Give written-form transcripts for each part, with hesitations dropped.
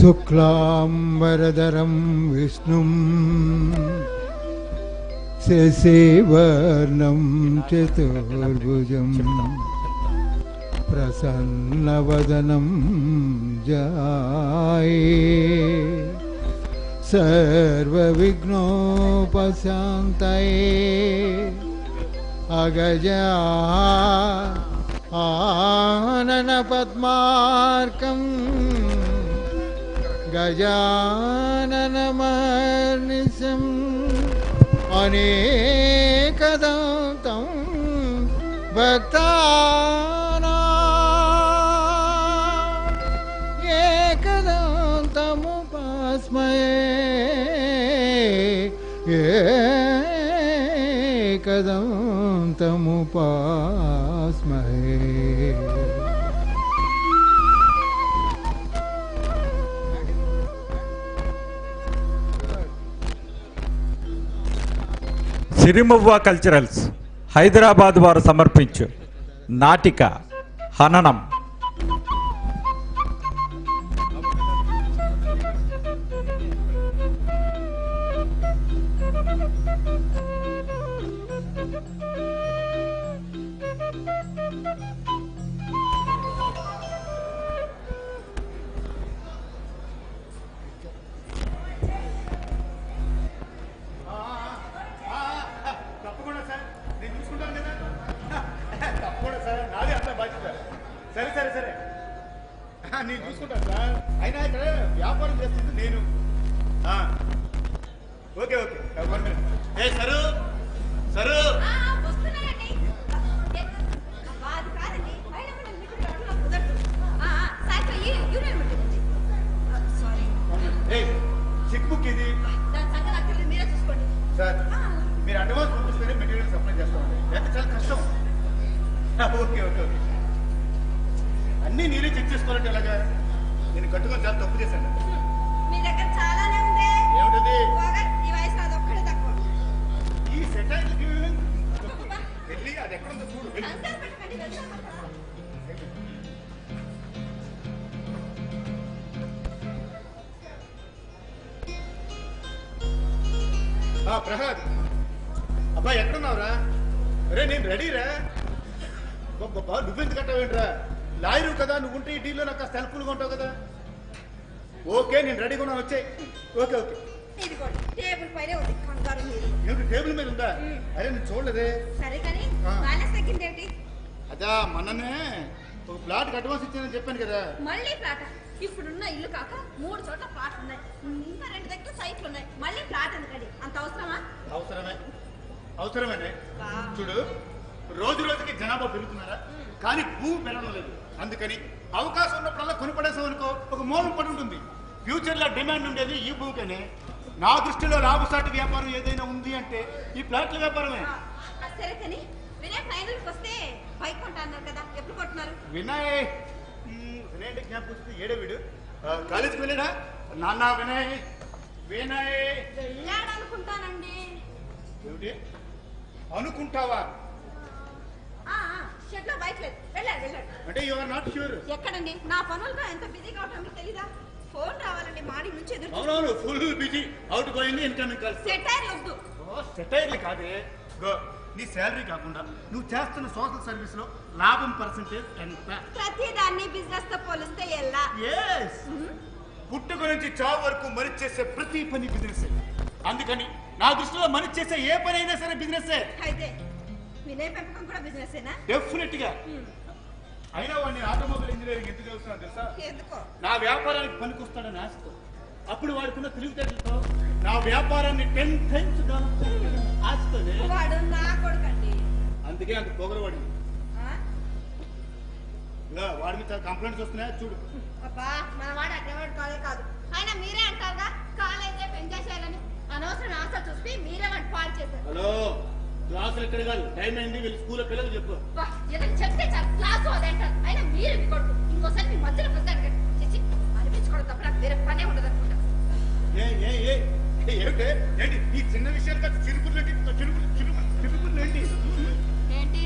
శుక్లాంబరధరం విష్ణుం శశివర్ణం చతుర్భుజం ప్రసన్నవదనం ధ్యాయే సర్వవిఘ్నోపశాంతయే అగజా ఆనన పద్మార్కం గజాననమహర్నిశం అనేకదంతం భక్తానాం ఏకదంతముపాస్మయే ఏకదంతముపాస్మయే. సిరిమువ్వ కల్చరల్స్ హైదరాబాద్ వారు సమర్పించు నాటిక హననం. సరే సరే సరే నేను చూసుకుంటాను సార్. అయినా ఇక్కడ వ్యాపారం చేస్తుంది నేను. ఓకే ఓకే ఏ సరు సరు చెక్ బుక్ ఇది సార్. మీరు అడ్వాన్స్ పంపిస్తేనే మెటీరియల్ సప్లై చేస్తామండి. ఎంత చాలా కష్టం. ఓకే ఓకే ఓకే అన్నీ నీరే చెక్ చేసుకోవాలంటే ఎలాగా? నేను కట్టుకొని చాలా తప్పు చేశాను. ఏమిటది? ఈ సెటైర్కి వెళ్ళి అది ఎక్కడుందో చూడు. ప్రసాద్ అబ్బాయి ఎక్కడున్నావురా? అరే నేను రెడీరా. బాబా నువ్వెందుకు కట్టావేంట్రా? లాయరు కదా నువ్వు ఉంటే ఈ డీల్లో నాకు కాస్త హెల్ప్ఫుల్గా ఉంటావు కదా. ఓకే నేను రెడీగా ఉన్నాను, వచ్చాయి. ఓకే ఓకే ఏమిటి టేబుల్ మీద ఉందా? అరే నేను చూడలేదే. అదా మొన్ననే ఒక ప్లాట్కి అడ్వాన్స్ ఇచ్చానని చెప్పాను కదా. మళ్ళీ ప్లాట్? ఇప్పుడున్న ఇల్లు కాక 3 చోట్ల ప్లాట్ ఉన్నాయి, ఇంకా 2 దగ్గర సైట్లు ఉన్నాయి, మళ్ళీ ప్లాట్ ఎందుకండి? అంత అవసరమా? అవసరమేనే. చూడు రోజు రోజుకి జనాభా పెరుగుతున్నారా, కానీ భూమి పెరగడం లేదు. అందుకని అవకాశం ఉన్నప్పుడల్లా కొనుపడేసాం అనుకో ఒక మూలం పడి ఉంటుంది. ఫ్యూచర్ లో డిమాండ్ ఉండేది ఈ భూమికనే. నా దృష్టిలో లాభసాటి వ్యాపారం ఏదైనా ఉంది అంటే ఈ ప్లాట్ల వ్యాపారమే. సరే కానీ వినయ్ ఫైనల్కి వస్తే బైక్ కొంటా అన్నారు కదా, ఎప్పుడు కొంటున్నారు? వినయ్ జ్ఞాపకం వస్తుంది. ఏడే వీడు కాలేజీకి వెళ్ళాడా? నాన్న వినయ్ వెళ్ళాడు అనుకుంటానండి. ఏమిటి అనుకుంటావా? షెడ్ లో బైక్ లేదు, వెళ్ళాడు. అంటే యు ఆర్ నాట్ ష్యూర్? ఎక్కడండి, నా పనులతో ఎంత బిజీగా ఉంటాం మీకు తెలీదా? ఫోన్ రావాలండి మార్నింగ్ నుంచి ఎదురు. అవునవును full busy, out going incoming calls. Satire వద్దు. సెటైర్లు కాదే గో. నీ శాలరీ కాకుండా నువ్వు చేస్తున్న సోషల్ సర్వీస్ లో లాభం పర్సెంటేజ్ ఎంత? ప్రతి దాన్ని బిజినెస్ తో పోలిస్తే ఎలా? పుట్టుక నుంచి చావు వరకు మనిషి చేసే ప్రతి పని బిజినెస్. అందుకని నా దృష్టిలో మనిషి చేసే ఏ పని అయినా సరే బిజినెస్. అయితే వినయ్ పెంపకం కూడా బిజినెస్ ఏనా? డెఫినెట్ గా. అయినా వాడిని ఆటోమొబైల్ ఇంజనీరింగ్ ఎందుకు చదువుతున్నా తెలుసా? ఎందుకో? నా వ్యాపారానికి పనికొస్తాడని ఆశతో. అప్పుడు వాడుకున్న తెలివితేటలతో నా వ్యాపారాన్ని 10 times ఆశతోనే. వాడు నా కొడుకండి, అందుకే అంత పొగరవాడింది. వాడి మీద కంప్లైంట్స్ వస్తున్నాయా చూడు. అబ్బా మన వాడు అడ్డవాడు కాలే కాదు. అయినా మీరే అంటారుగా కాలేజ్ ఎంజాయ్ చేయాలని. అనవసరం ఆశ చూస్తే మీరే వాడు పాడు చేశారు. హలో క్లాసులు ఎక్కడ కాదు, టైం అయింది, వీళ్ళు స్కూల్ పిల్లలు చెప్పు. ఏదైనా చెప్తే చాలు క్లాసు అదే అంటారు. అయినా మీరు మీ కొడుకు ఇంకోసారి మీ మధ్యలో ప్రస్తాడు చేసి అనిపించుకోవడం తప్ప నాకు వేరే పనే ఉండదు అనుకుంటా. ఏమిటే ఏంటి ఈ చిన్న విషయాలు కాదు, చిరుపులు ఏంటి? ఏంటి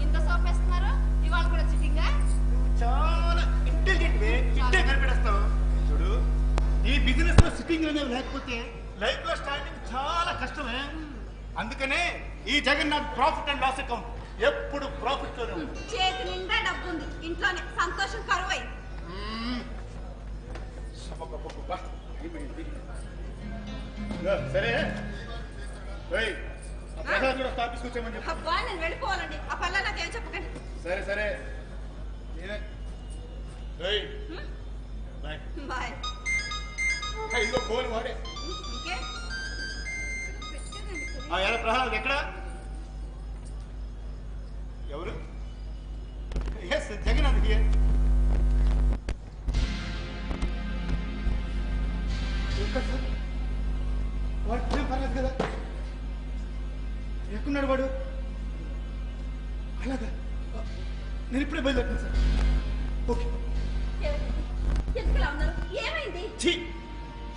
ఇంత సోపేస్తున్నారు? ఇవాళ కూడా చిటింగా? చాలా ఇంటెలిజెంట్ వే, చిట్టే కనిపెడేస్తావు. చూడు వెయిటింగ్ అనేవి లేకపోతే లైఫ్ లో స్టార్టింగ్ చాలా కష్టమే. అందుకనే ఈ Jagannath profit and loss account ఎప్పుడు ప్రాఫిట్ లోనే ఉంది. చేతి నిండా డబ్బు ఉంది, ఇంట్లోనే సంతోషం కరువై. సరే ప్రసాద్ కూడా ఆఫీస్కి వచ్చామని చెప్పి. అబ్బా నేను వెళ్ళిపోవాలండి, ఆ పల్ల నాకేం చెప్పకండి. సరే సరే నేనే బాయ్ బాయ్. ఇదిగో ఫోన్ వాడే. ఇంకే ఎలా ప్రహ్లాద్ ఎక్కడ? ఎవరు? Yes Jagannath here. వాడు ఏం పర్లేదు కదా? ఎక్కడున్నాడు వాడు? అలాగా నేను ఇప్పుడే బయలుదేరుతాను సార్. ఓకే. ఎందుకులా ఉన్నారు? ఏమైంది?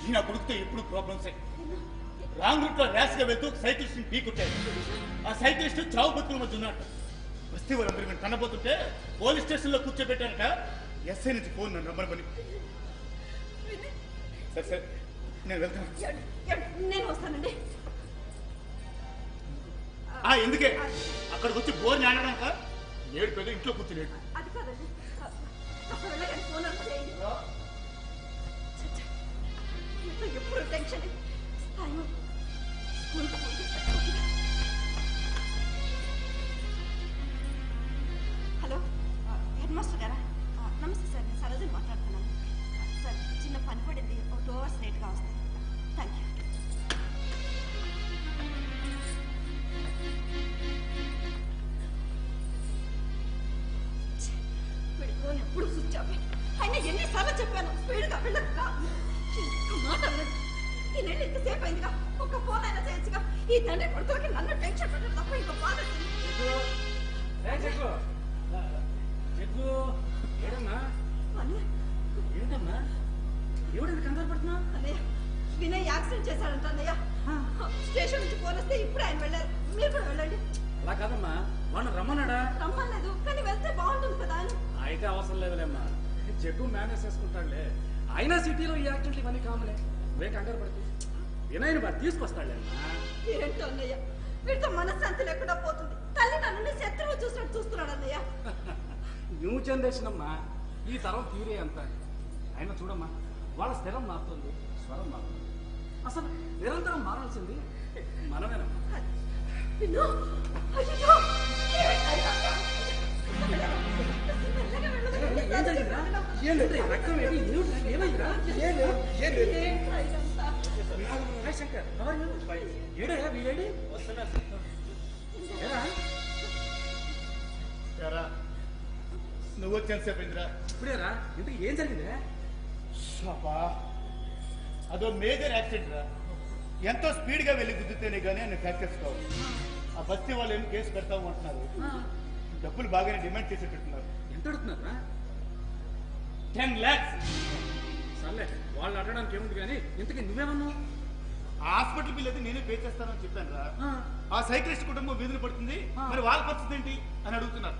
ఈయన కొడుకుతో ఎప్పుడు ప్రాబ్లమ్స్. రాంగ్ రూట్ లో ర్యాష్ గా వెళ్తూ సైకిలిస్ట్ ఢీ కొట్టాడు. ఆ సైకిలిస్ట్ చావు బతుకుల మధ్య ఉన్నాడు. వస్తే వాళ్ళందరూ మేము కనబోతుంటే పోలీస్ స్టేషన్ లో కూర్చోబెట్టారట. ఎస్ఐ నుంచి ఫోన్ నన్ను రమ్మని పని. సరే సరే నేను వెళ్తాను. నేను వస్తానండి. ఎందుకే అక్కడికి వచ్చి బోర్ని ఆడడాక ఏడు పెద్ద ఇంట్లో కూర్చునేడు. అది కాదండి, అసలు వెళ్ళగానే ఫోన్ ఆన్ చేయండి. ఎప్పుడు టెన్షన్. హలో హెడ్ మాస్టర్ గారా? నమస్తే సార్, నేను సరోజని మాట్లాడుతున్నాను. సార్ చిన్న పని పడింది, ఒక 2 hours లేట్గా వస్తాను. Thank you. వీడిపోని ఎప్పుడు స్విచ్ ఆఫ్. అయినా ఎన్నిసార్లు చెప్పాను స్పీడ్గా వెళ్ళక మాట వినదు. ఈ నెల ఇంతసేపు అయిందిగా, ఒక్క ఫోన్ అయినా చేయొచ్చుగా. ఈ తండ్రి కొడుకులకి నన్ను టెన్షన్ పెట్టడం తప్ప ఇంకా బాధ. ఏంటమ్మా ఎవడైనా కంగారు పడుతున్నా? అన్నయ్య వినయ్ యాక్సిడెంట్ చేశాడంట అన్నయ్య. స్టేషన్ నుంచి ఫోన్ వస్తే ఇప్పుడు ఆయన వెళ్ళారు, మీరు కూడా వెళ్ళండి. అలా కాదమ్మా, వాడిని రమ్మన్నాడా? రమ్మలేదు, కానీ వెళ్తే బాగుంటుంది కదా అని. అయితే అవసరం లేదులేమ్మా, జగ్గు మేనేజ్ చేసుకుంటాడులే. అయినా సిటీలో ఈ యాక్సిడెంట్లు ఇవన్నీ కామలే, నువ్వే కంగారు పడుతుంది. వినయ్ని బాగా తీసుకొస్తాడులేమ్మా. ఏంటో అన్నయ్య, వీడితో మనశ్శాంతి లేకుండా పోతుంది. తల్లి నన్ను శత్రువు చూసినట్టు చూస్తున్నాడు అన్నయ్య. నువ్వు చెందేసినమ్మా, ఈ తరం తీరే అంత. అయినా చూడమ్మా, వాళ్ళ స్థిరం మారుతుంది, స్వరం మారుతుంది. అసలు నిరంతరం మారాల్సింది మనమేనమ్మా. విను, అయ్యో నువ్వు వచ్చాను సేపు ఇంద్రా. ఇప్పుడేరా? ఇంతకు ఏం జరిగిందే? అదో మేజర్ యాక్సిడెంట్ రా. ఎంతో స్పీడ్ గా వెళ్ళి గుద్దుతేనే గానీ ఆయన ఫ్రాక్చర్స్ కావు. ఆ బస్తీ వాళ్ళు ఏమి కేసు పెడతాము అంటున్నారు. డబ్బులు బాగానే డిమాండ్ చేసేటట్టున్నారు. ఎంత అడుగుతున్నారా? 10 lakhs. సర్లే, వాళ్ళు అడగడానికి ఏముంది కానీ ఇంతకీ నువ్వేమన్నావు? ఆ హాస్పిటల్ బిల్ అయితే నేనే పే చేస్తానని చెప్పాను రా. ఆ సైక్లిస్ట్ కుటుంబం వీధులు పడుతుంది, మరి వాళ్ళ పరిస్థితి ఏంటి అని అడుగుతున్నారు.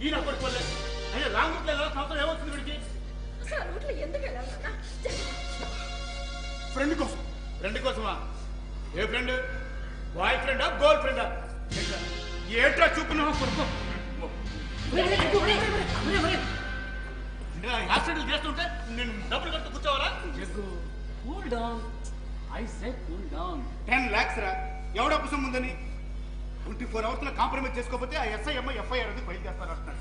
ఈయన పడుకోలేదు. అయ్యో రాంగ్ రూట్ లో సంవత్సరం ఏమవుతుంది వీడికి? ఎందుకు వెళ్ళాలి? ఫ్రెండ్ కోసం. ఫ్రెండ్ కోసమా? ఏ ఫ్రెండ్? బాయ్ ఫ్రెండా, గర్ల్ ఫ్రెండా? ఏంట్రా చూపున్నావు? యాక్సిడెంట్ చేస్తుంటే నేను డబ్బులు కట్టు కూర్చోవాలా? Cool down, I say cool down. 10 lakhs రా. ఎవడో కోసం ఉందని 24 hours లో కాంప్రమైజ్ చేసుకోకపోతే ఆ ఎస్ఐఎం ఎఫ్ఐఆర్ అది ఫైల్ చేస్తారు అంటున్నారు.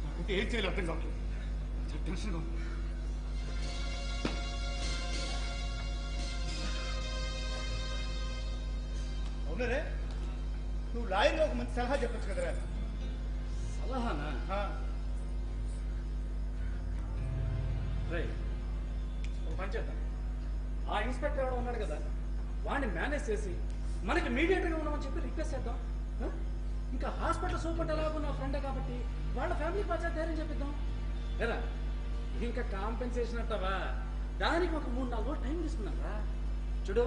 నాకైతే ఏం చేయాలి అర్థం కావట్లేదు. టెన్షన్ ఉంది. అవునరే, నువ్వు లాయర్గా ఒక మంచి సలహా చెప్పచ్చు కదరా? సలహానా? రే, ఒక పని చేద్దాం. ఆ ఇన్స్పెక్టర్ ఎవడో ఉన్నాడు కదా, వాడిని మేనేజ్ చేసి మనకి మీడియేటర్గా ఉన్నామని చెప్పి రిక్వెస్ట్ చేద్దాం. ఇంకా హాస్పిటల్ సూపర్ ఎలాగో నా ఫ్రెండే కాబట్టి వాళ్ళ ఫ్యామిలీ బాధ్యత ధైర్యం చెప్పిద్దాం లేదా? ఇంకా కాంపెన్సేషన్ అంటావా? దానికి ఒక 3-4 రోజులు టైం తీసుకున్నారా? చూడు,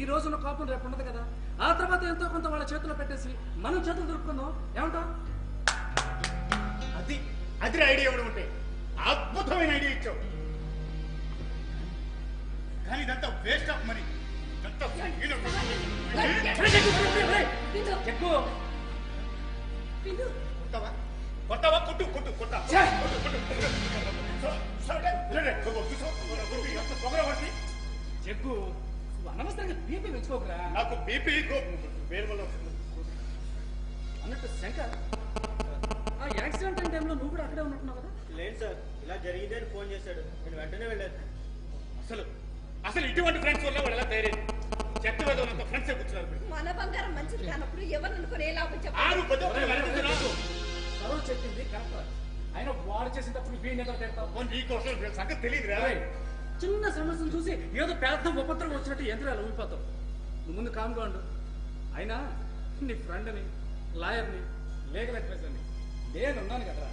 ఈ రోజున కోపం రేపు ఉండదు కదా. ఆ తర్వాత ఎంతో కొంత వాళ్ళ చేతిలో పెట్టేసి మనం చేతులు దొరుకుకుందాం. ఏమంటావు? అది ఐడియా ఇవ్వడం ఉంటే అద్భుతమైన ఐడియా ఇచ్చావు. కానీ ఇదంతా వేస్ట్ ఆఫ్ మనీ. ఇదంతా ఎక్కువ కొట్టవా కొట్టు కొట్టు కొట్ట జగ్గు నువ్వు అనవసరంగా బీపీ పెంచుకోకరా. నాకు బీపీ వేరు వల్ల అన్నట్టు శంకర్, ఆ యాక్సిడెంట్ అయిన టైంలో నువ్వు కూడా అక్కడే ఉన్నట్టున్నావు కదా? లేదు సార్, ఇలా జరిగింది అని ఫోన్ చేశాడు, నేను వెంటనే వెళ్ళాను. అసలు అసలు ఇటువంటి ఫ్రెండ్స్ వల్ల వాళ్ళు ఎలా తయారైంది? చెత్త వేదనంత ఫ్రెండ్స్ కూర్చున్నారు. మన బంగారం మంచిది కానప్పుడు ఎవరు అనుకుని ఏ లాభం ఆరు చెప్పాలి? సర్వ చెప్పింది కరెక్ట్. ఆయన వాడు చేసిన తప్పుడు వీడిని ఎదురు తిడతావు. నీకోసం సంగతి తెలియదురా. చిన్న సమస్యను చూసి ఏదో పెద్ద ఉపద్రవం వచ్చినట్టు యంత్రాలు ఊగిపోతావు. నువ్వు ముందు కామ్గా ఉండు. అయినా నీ ఫ్రెండ్ని, లాయర్ని, లీగల్ అడ్వైజర్ని నేనున్నాను కదరా,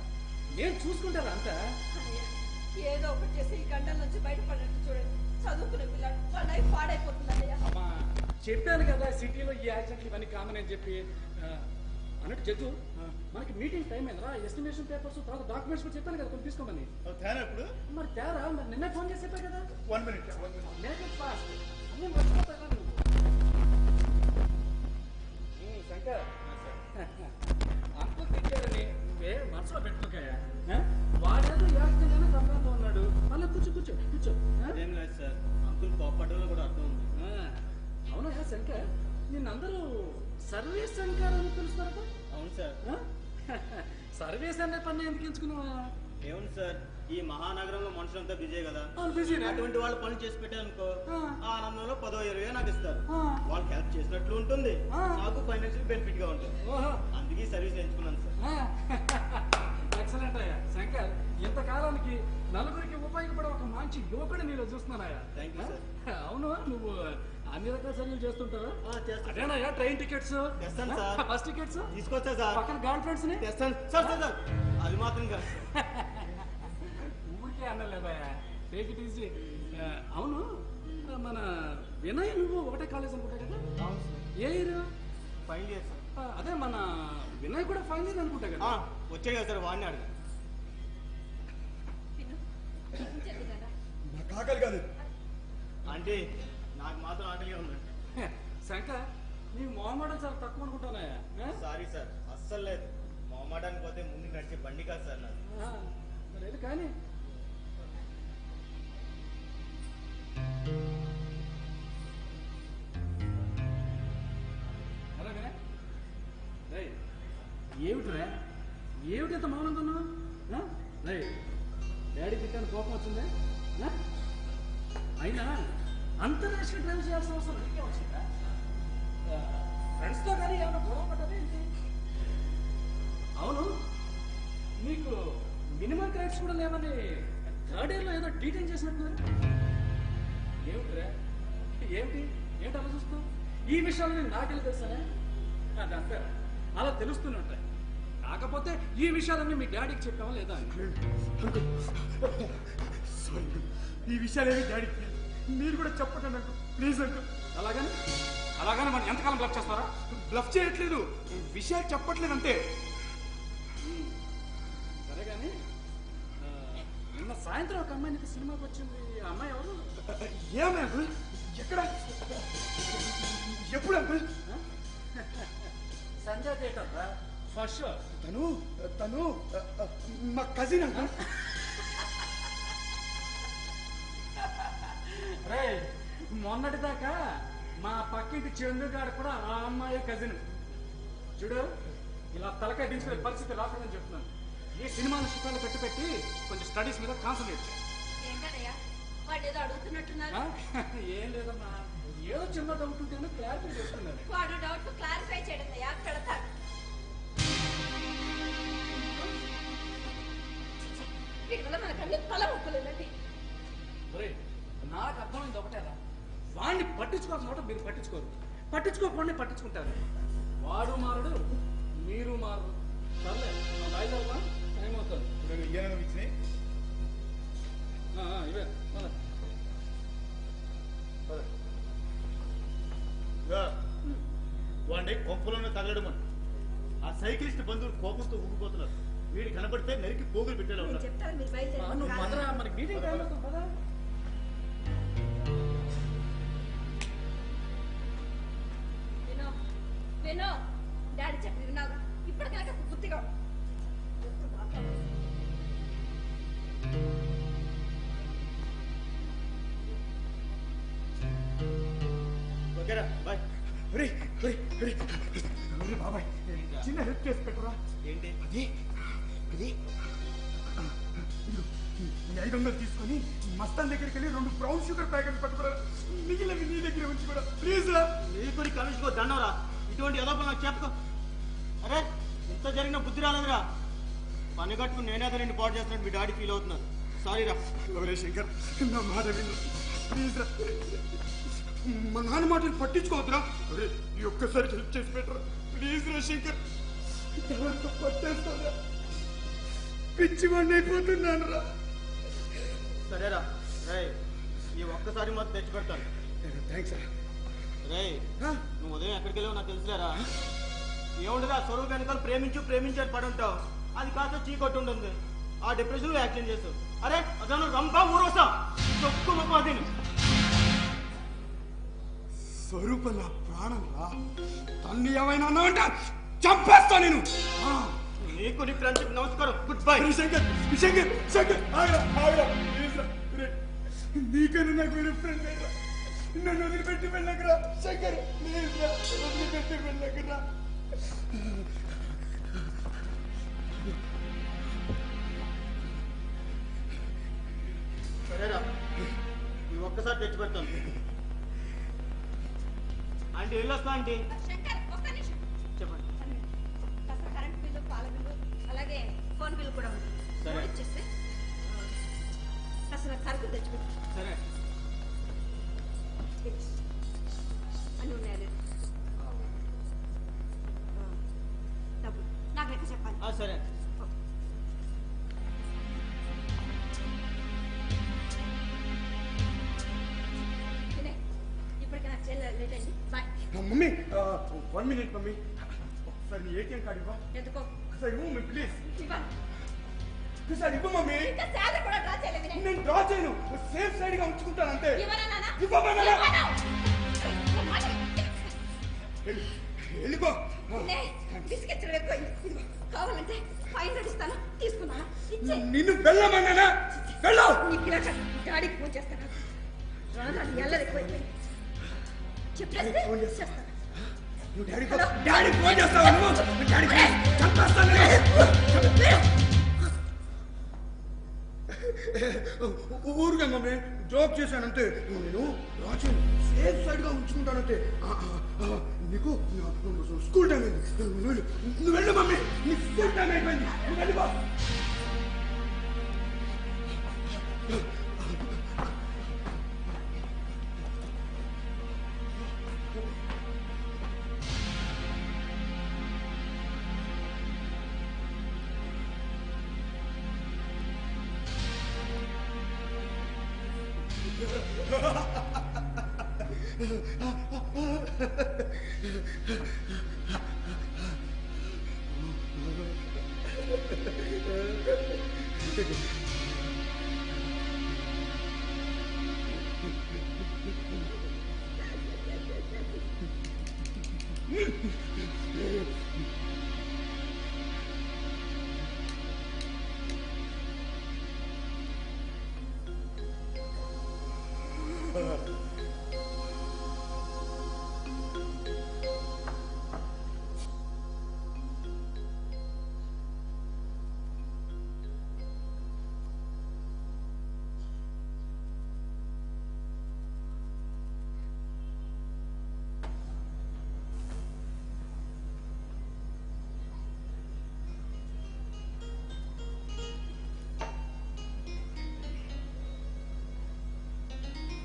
నేను చూసుకుంటారా అంతా. ఏదో ఒకటి చేసి ఈ గంటల నుంచి బయటపడినట్టు చూడండి. చదువుకునే పిల్లాడు వాళ్ళ లైఫ్ పాడైపోతుందయ్యా. అమ్మా చెప్పాను కదా సిటీలో ఈ యాక్సిడెంట్లు ఇవన్నీ కామన్ అని చెప్పి. అన్నట్టు జడ్జు, మనకి మీటింగ్ టైం అయిందిరా. ఎస్టిమేషన్ పేపర్స్ తర్వాత డాక్యుమెంట్స్ కూడా చెప్పాను కదా, కొన్ని తీసుకోమని. ఇప్పుడు మరి తేరా, మరి నిన్నే ఫోన్ చేసి చెప్పా కదా. 1 minute. Make it fast. అన్నీ మర్చిపోతారా నువ్వు? శంకర్, అంకుల్ తిట్టారని నువ్వే మనసులో పెట్టుకోకాయా. వాడేదో యాక్సిడెంట్ అయినా కంప్లైంట్లో ఉన్నాడు. మళ్ళీ కూర్చో కూర్చో కూర్చో. ఏం లేదు సార్, అంకుల్ కోపడ్డంలో కూడా అర్థం ఉంది. అవునా శంకర్, నిన్నందరూ సర్వీస్ శంకర్ అని పిలుస్తారట? అవును సార్. సర్వీస్ అనే పని ఎందుకు ఎంచుకున్నావా? ఏముంది సార్, ఈ మహానగరంలో మనుషులంతా బిజీ కదా, బిజీనే. అటువంటి వాళ్ళు పనులు చేసి పెట్టారనుకో, ఆ ఆనందంలో 10-20 నాకు ఇస్తారు. ఆ. వాళ్ళకి హెల్ప్ చేసినట్లు ఉంటుంది, ఆ. నాకు ఫైనాన్షియల్ బెనిఫిట్ గా ఉంటుంది. ఓహో, అందుకే ఈ సర్వీస్ ఎంచుకున్నాను సార్. ఎక్సలెంట్ అయ్యా శంకర్. ఇంతకాలానికి నలుగురికి ఉపయోగపడే ఒక మంచి యువకుడు నేను చూస్తున్నానయ్యా. Thank you sir. అవును, నువ్వు అన్ని రకాల సర్వీలు చేస్తుంటావా? చేస్తాను. అదేనయ్యా, ట్రైన్ టికెట్స్, తెస్తాను సార్. బస్ టికెట్స్ తీసుకొచ్చా సార్. పక్కన గర్ల్ ఫ్రెండ్స్ ని తెస్తాను సార్. సార్ సార్, అది మాత్రం కాదు. ఊరికే అన్నలేదయ్యా, టేక్ ఇట్ ఈజీ. అవును, మన వినయ్ నువ్వు ఒకటే కాలేజ్ అనుకుంటా కదా? అవును సార్. ఏ ఇయర్? Final year sir. అదే మన వినయ్ కూడా ఫైనల్ ఇయర్ అనుకుంటా కదా? వచ్చాయి కదా సార్, వాడిని అడగ. నాకు ఆకలి కాదు అంటే నాకు మాత్రం ఆకలిగా ఉందండి. శంకర్, నీ మొహమాటం చాలా తక్కువ అనుకుంటానయ్యా. సారీ సార్, అస్సలు లేదు. మొహమాటానికి పోతే ముందు నడిచే బండి కాదు సార్ నాకు. లేదు కానీ హలో వినయ్, ఏమిట్రా, ఏమిటి ఇంత మౌనంగా ఉన్నావు? డాడీ తిట్టాను, కోపం వచ్చిందా? అయినా అంతర్నేషనల్ డ్రైవ్ చేయాల్సిన అవసరం నీకే వచ్చిందా? ఫ్రెండ్స్తో కానీ ఏమైనా గొడవ పడ్డదా ఏంటి? అవును, నీకు మినిమం క్రైట్స్ కూడా లేవని థర్డ్ ఇయర్లో ఏదో డీటెయిన్ చేసినట్టున్నారు. ఏమిటిరా, ఏమిటి ఏంటి అలా చూస్తున్నావు? ఈ విషయాలు నాకెళ్ళి తెలుసానే? అది అంతే, అలా తెలుస్తూనే ఉంటాయి. కాకపోతే ఈ విషయాలన్నీ మీ డాడీకి చెప్పావా లేదా అని. ఈ విషయాలు ఏమి డాడీకి మీరు కూడా చెప్పకండి అంకుల్, ప్లీజ్ అంకుల్. అలాగని మనం ఎంతకాలం బ్లఫ్ చేస్తారా? బ్లఫ్ చేయట్లేదు, విషయాలు చెప్పట్లేదు అంతే. సరే కానీ నిన్న సాయంత్రం ఒక అమ్మాయి నీకు సినిమాకి వచ్చింది. ఆ అమ్మాయి ఎవరు? ఏమై అంకుల్? ఎక్కడ? ఎప్పుడు uncle? Sanjay theatre first show. తను మా కజిన్ అంకుల్. రే, మొన్నటిదాకా మా పక్కింటి చందుగాడు కూడా ఆ అమ్మాయి కజిన్. చూడు, ఇలా తలకాయ దించుకునే పరిస్థితి రాకూడదని చెప్తున్నాను. ఈ సినిమాల శిఖాలు పెట్టి కొంచెం స్టడీస్ మీద కాన్సన్ట్రేట్ చేయి. ఏంటయ్యా వాడు ఏదో అడుగుతున్నట్టున్నారు? ఏం లేదమ్మా, ఏదో చిన్న డౌట్ ఉంటే క్లారిఫై చేస్తున్నాను. వాడు డౌట్ క్లారిఫై చేయడం అయ్యా, పెడతాడు. వీడి వల్ల మనకన్నీ తల ముక్కలేదండి. నాకు అర్థమైంది ఒకటేరా, వాడిని పట్టించుకోవాల్సిన చోట మీరు పట్టించుకోరు, పట్టించుకోకుండా పట్టించుకుంటారు. వాడు మారడు, మీరు మారడు. సర్లే, బయలుదేరమా, టైం అవుతుంది. ఇచ్చినాయి ఇవే వాడిని కొంపలోనే తగలడమని ఆ సైకిలిస్ట్ బంధువులు కోపంతో ఊగిపోతున్నారు. వీడి కనపడితే నరికి పోగులు పెట్టేలా నేను ఉన్నారు. చెప్తాను, మీరు నువ్వు బయలుదేరండి. మనకి మీటింగ్ టైం అవుతుంది కదా. వినో డాడీ చెప్పి విన్నావు ఇప్పటికైనా బుద్ధిగా ఓకేరా బాయ్. బాబాయ్ చిన్న హెల్ప్ చేసి పెట్టరా. ఏంటి అది ఇది ఈ 500 తీసుకొని మస్తాన్ దగ్గరికి వెళ్ళి 2 బ్రౌన్ షుగర్ ప్యాకెట్లు పట్టుకురా. మిగిలినవి నీ దగ్గర ఉంచి కూడా ప్లీజ్ రా. నీకు కలుసుకో దండవరా. ఇటువంటి ఎదప నాకు చెప్పుకో. అరే ఇంత జరిగిన బుద్ధి రాలేదురా. పని కట్టుకుని నేనే అతనింటి పాటు చేస్తున్నట్టు మీ డాడీ ఫీల్ అవుతున్నారు. సారీ రా. ఒరే శంకర్ నా మాట విను ప్లీజ్ రా. మా నాన్న మాటలు పట్టించుకోవద్దురా. ఒరే ఈ ఒక్కసారి హెల్ప్ చేసి పెట్టరా ప్లీజ్ రా శంకర్. ఎవరితో పట్టేస్తారా పిచ్చివాడిని అయిపోతున్నాను రా. సరేరా రే ఈ ఒక్కసారి మాత్రం తెచ్చి పెడతాను. థ్యాంక్స్ రా. రే నువ్వు ఉదయం ఎక్కడికి వెళ్ళావు నాకు తెలుసులేరా. ఏముండదా స్వరూప్ వెనకాల ప్రేమించారు పడి ఉంటావు. అది కాస్త చీకొట్టు ఉంటుంది. ఆ డిప్రెషన్ లో యాక్షన్ చేస్తావు. అరే అతను రంపా ఊరొస్తా చొక్కు మొక్క అది స్వరూప నా ప్రాణం రా. తన్ని ఏమైనా అన్నావంట చంపేస్తా నేను. నీకు నీ ఫ్రెండ్షిప్ నమస్కారం. Good bye. శంకర్ శంకర్ శంకర్ ఆగరా ఆగరా ప్లీజ్ రా. నీకన్నా నాకు వేరే ఫ్రెండ్ లేదురా. నన్ను వదిలిపెట్టి వెళ్ళకరా శంకర్ ప్లీజ్ రా. వదిలిపెట్టి వెళ్ళకరా. సరేరా ఈ ఒక్కసారి తెచ్చి పెడతాను. ఆంటీ వెళ్ళొస్తా ఆంటీ. శంకర్ ఒక్క నిమిషం చెప్పండి. కాస్త కరెంట్ బిల్లు పాల బిల్లు అలాగే ఫోన్ బిల్లు కూడా ఉంది సరే. ఇచ్చేస్తే కాస్త సరుకులు తెచ్చిపెట్టు. సరే అని ఉన్నాయా లేదు డబ్బులు నాకు లెక్క చెప్పాలి. సరే ఇప్పటికే నాకు చెల్లె లేట్ అయింది బాయ్. Mummy 1 minute mummy. ఒకసారి నీ ఏటీఎం కార్డు ఇవ్వ. ఎందుకో ఒకసారి ఇవ్వు మమ్మీ ప్లీజ్. ఇవ్వాలి ఒకసారి ఇవ్వు మమ్మీ. ఇంకా శాలరీ కూడా డ్రా చేయలేదు వినయ్. నేను డ్రా చేయను. సేఫ్ సైడ్ గా ఉంచుకుంటాను అంతే. ఇవ్వనా నాన్న? ఇవ్వమన్నా. ఇవ్వను. మాట వెళ్ళిపో. వినయ్, బిస్కెట్ ఎక్కువైంది. ఇదిగో, కావాలంటే 500 ఇస్తాను తీసుకున్నాను. ఇచ్చే నిన్ను వెళ్ళమన్నానా? వెళ్ళు. నీకు ఇలా కాదు, డాడీకి ఫోన్ చేస్తాను. రాను ఎల్లది ఎక్కువైపోయింది. చెప్పేస్తే ఫోన్ చేస్తా. చేస్తాను. నువ్వు డాడీకి ఫోన్ చేస్తావా నువ్వు? డాడీకి చంపేస్తాను నేను. ఊరుగా మమ్మీ జోక్ చేశానంతే. నేను రాజు సేఫ్ సైడ్ గా ఉంచుకుంటానంతే. నీకు స్కూల్ టైం అయింది. నువ్వు వెళ్ళు మమ్మీ. నీకు స్కూల్ టైం అయిపోయింది. నువ్వు వెళ్ళిపో.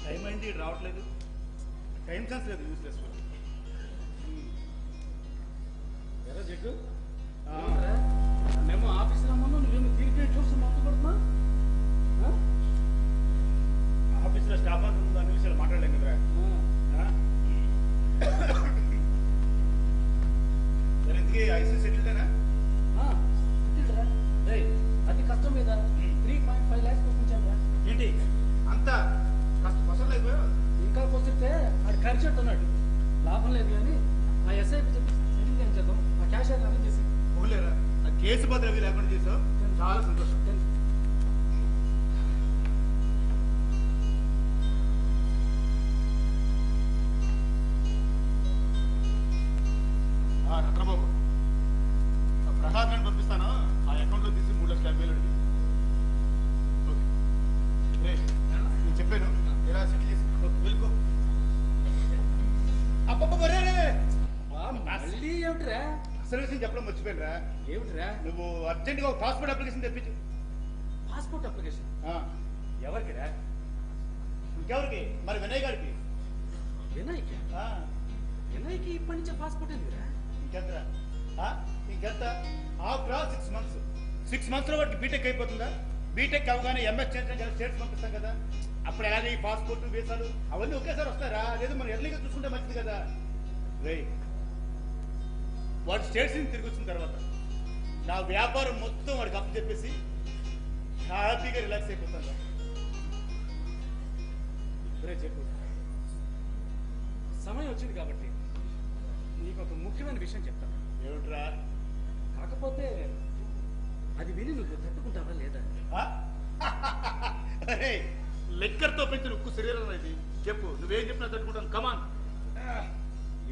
టైం అయింది రావట్లేదు. టైం సెన్స్ లేదు. యూస్లెస్ ఎరా జగ్గు మేము ఆఫీస్ రమ్మన్నా నువ్వేమి దీనికి చూసి మొక్కుపడుతున్నా. ఆఫీస్లో స్టాఫ్ అంతా ముందు అన్ని విషయాలు మాట్లాడలేం కదరా. సరే ఇంతకీ ఐసీ సెటిల్డేనా? అతి కష్టం మీద 3.5 lakhs పంపించాను. ఏంటి అంతా కాస్త పసలు అయిపోయా? ఇంకా కుదిరితే ఆడు ఖర్చు ఉన్నాడు. లాభం లేదు కానీ ఆ ఎస్ఐకి చెప్పి క్యాష్ అరేంజ్ చేసి పోలేరా ఆ కేసు బదులు అవి లేకుండా చేసావు చాలా సంతోషం. రత్నబాబు ప్రసాద్ నేను పంపిస్తాను. ఆ అకౌంట్లో తీసి 3,50,000 అడిగి. ఓకే నేను చెప్పాను ఇలా సెటిల్ చేసి వెళ్ళుకో. అబ్బబ్బరే మళ్ళీ ఏమిటిరా? అసలు విషయం చెప్పడం మర్చిపోయినరా. ఏమిటిరా? నువ్వు అర్జెంట్గా ఒక పాస్పోర్ట్ అప్లికేషన్ తెప్పించు. పాస్పోర్ట్ అప్లికేషన్ ఎవరికిరా? ఇంకెవరికి? మరి వినయ్ గారికి. వినయ్కి? వినయ్కి ఇప్పటి నుంచే పాస్పోర్ట్ ఎందుకురా? ఇంకెంతరా? ఇంకెంత? After 6 months. 6 months లో వాటికి బీటెక్ అయిపోతుందా? బీటెక్ అవగానే ఎంఎస్ స్టేట్స్ పంపిస్తాం కదా. అప్పుడు అలాగే ఈ పాస్పోర్ట్ వీసాలు అవన్నీ ఒకేసారి వస్తారా? లేదు మనం ఎర్లీగా చూసుకుంటే మంచిది కదా. వాడు స్టేట్స్ నుంచి తిరిగి వచ్చిన తర్వాత నా వ్యాపారం మొత్తం వాడికి అప్పు చెప్పేసి హ్యాపీగా రిలాక్స్ అయిపోతాను. చెప్పు. సమయం వచ్చింది కాబట్టి నీకు ఒక ముఖ్యమైన విషయం చెప్తాను. ఏమిట్రా? కాకపోతే అది విని నువ్వు తట్టుకుంటావా లేదా? అరే లెక్కర్తో పెంచిన ఉక్కు శరీరం ఇది. చెప్పు, నువ్వేం చెప్పినా తట్టుకుంటాను. కమాన్.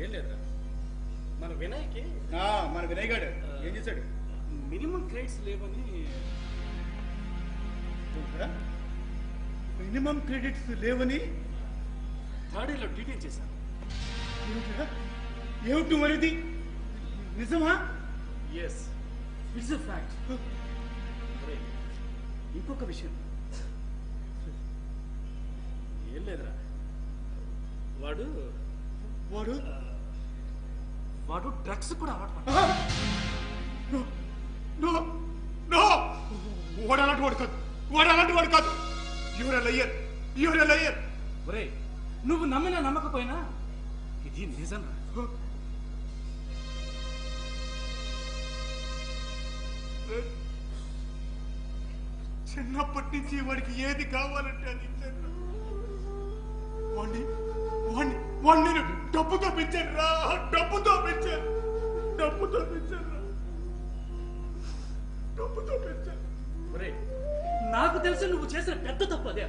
ఏం లేదురా, మన వినయ్కి మన వినయ్ గారు ఏం చేశాడు? మినిమం క్రెడిట్స్ లేవని. మినిమం క్రెడిట్స్ లేవని 3rd yearలో డీటెయిల్ చేశాను. ఏమిటి మరిది? నిజమా? Yes, it's a fact. ఇంకొక విషయం ఏం లేదురా, వాడు వాడు వాడు డ్రగ్స్ కూడా అలవాటు. వాడు అలాంటి వాడు కాదు. వాడు అలాంటి వాడు కాదు. Your liar. ఒరే, నువ్వు నమ్మినా నమ్మకపోయినా ఇది నిజం. చిన్నప్పటి నుంచి వాడికి ఏది కావాలంటే అది ఇచ్చాను. వాడిని నేను డబ్బుతో పెంచాను రా. డబ్బుతో పెంచాను. ఒరే, నాకు తెలిసి నువ్వు చేసిన పెద్ద తప్పు అదే.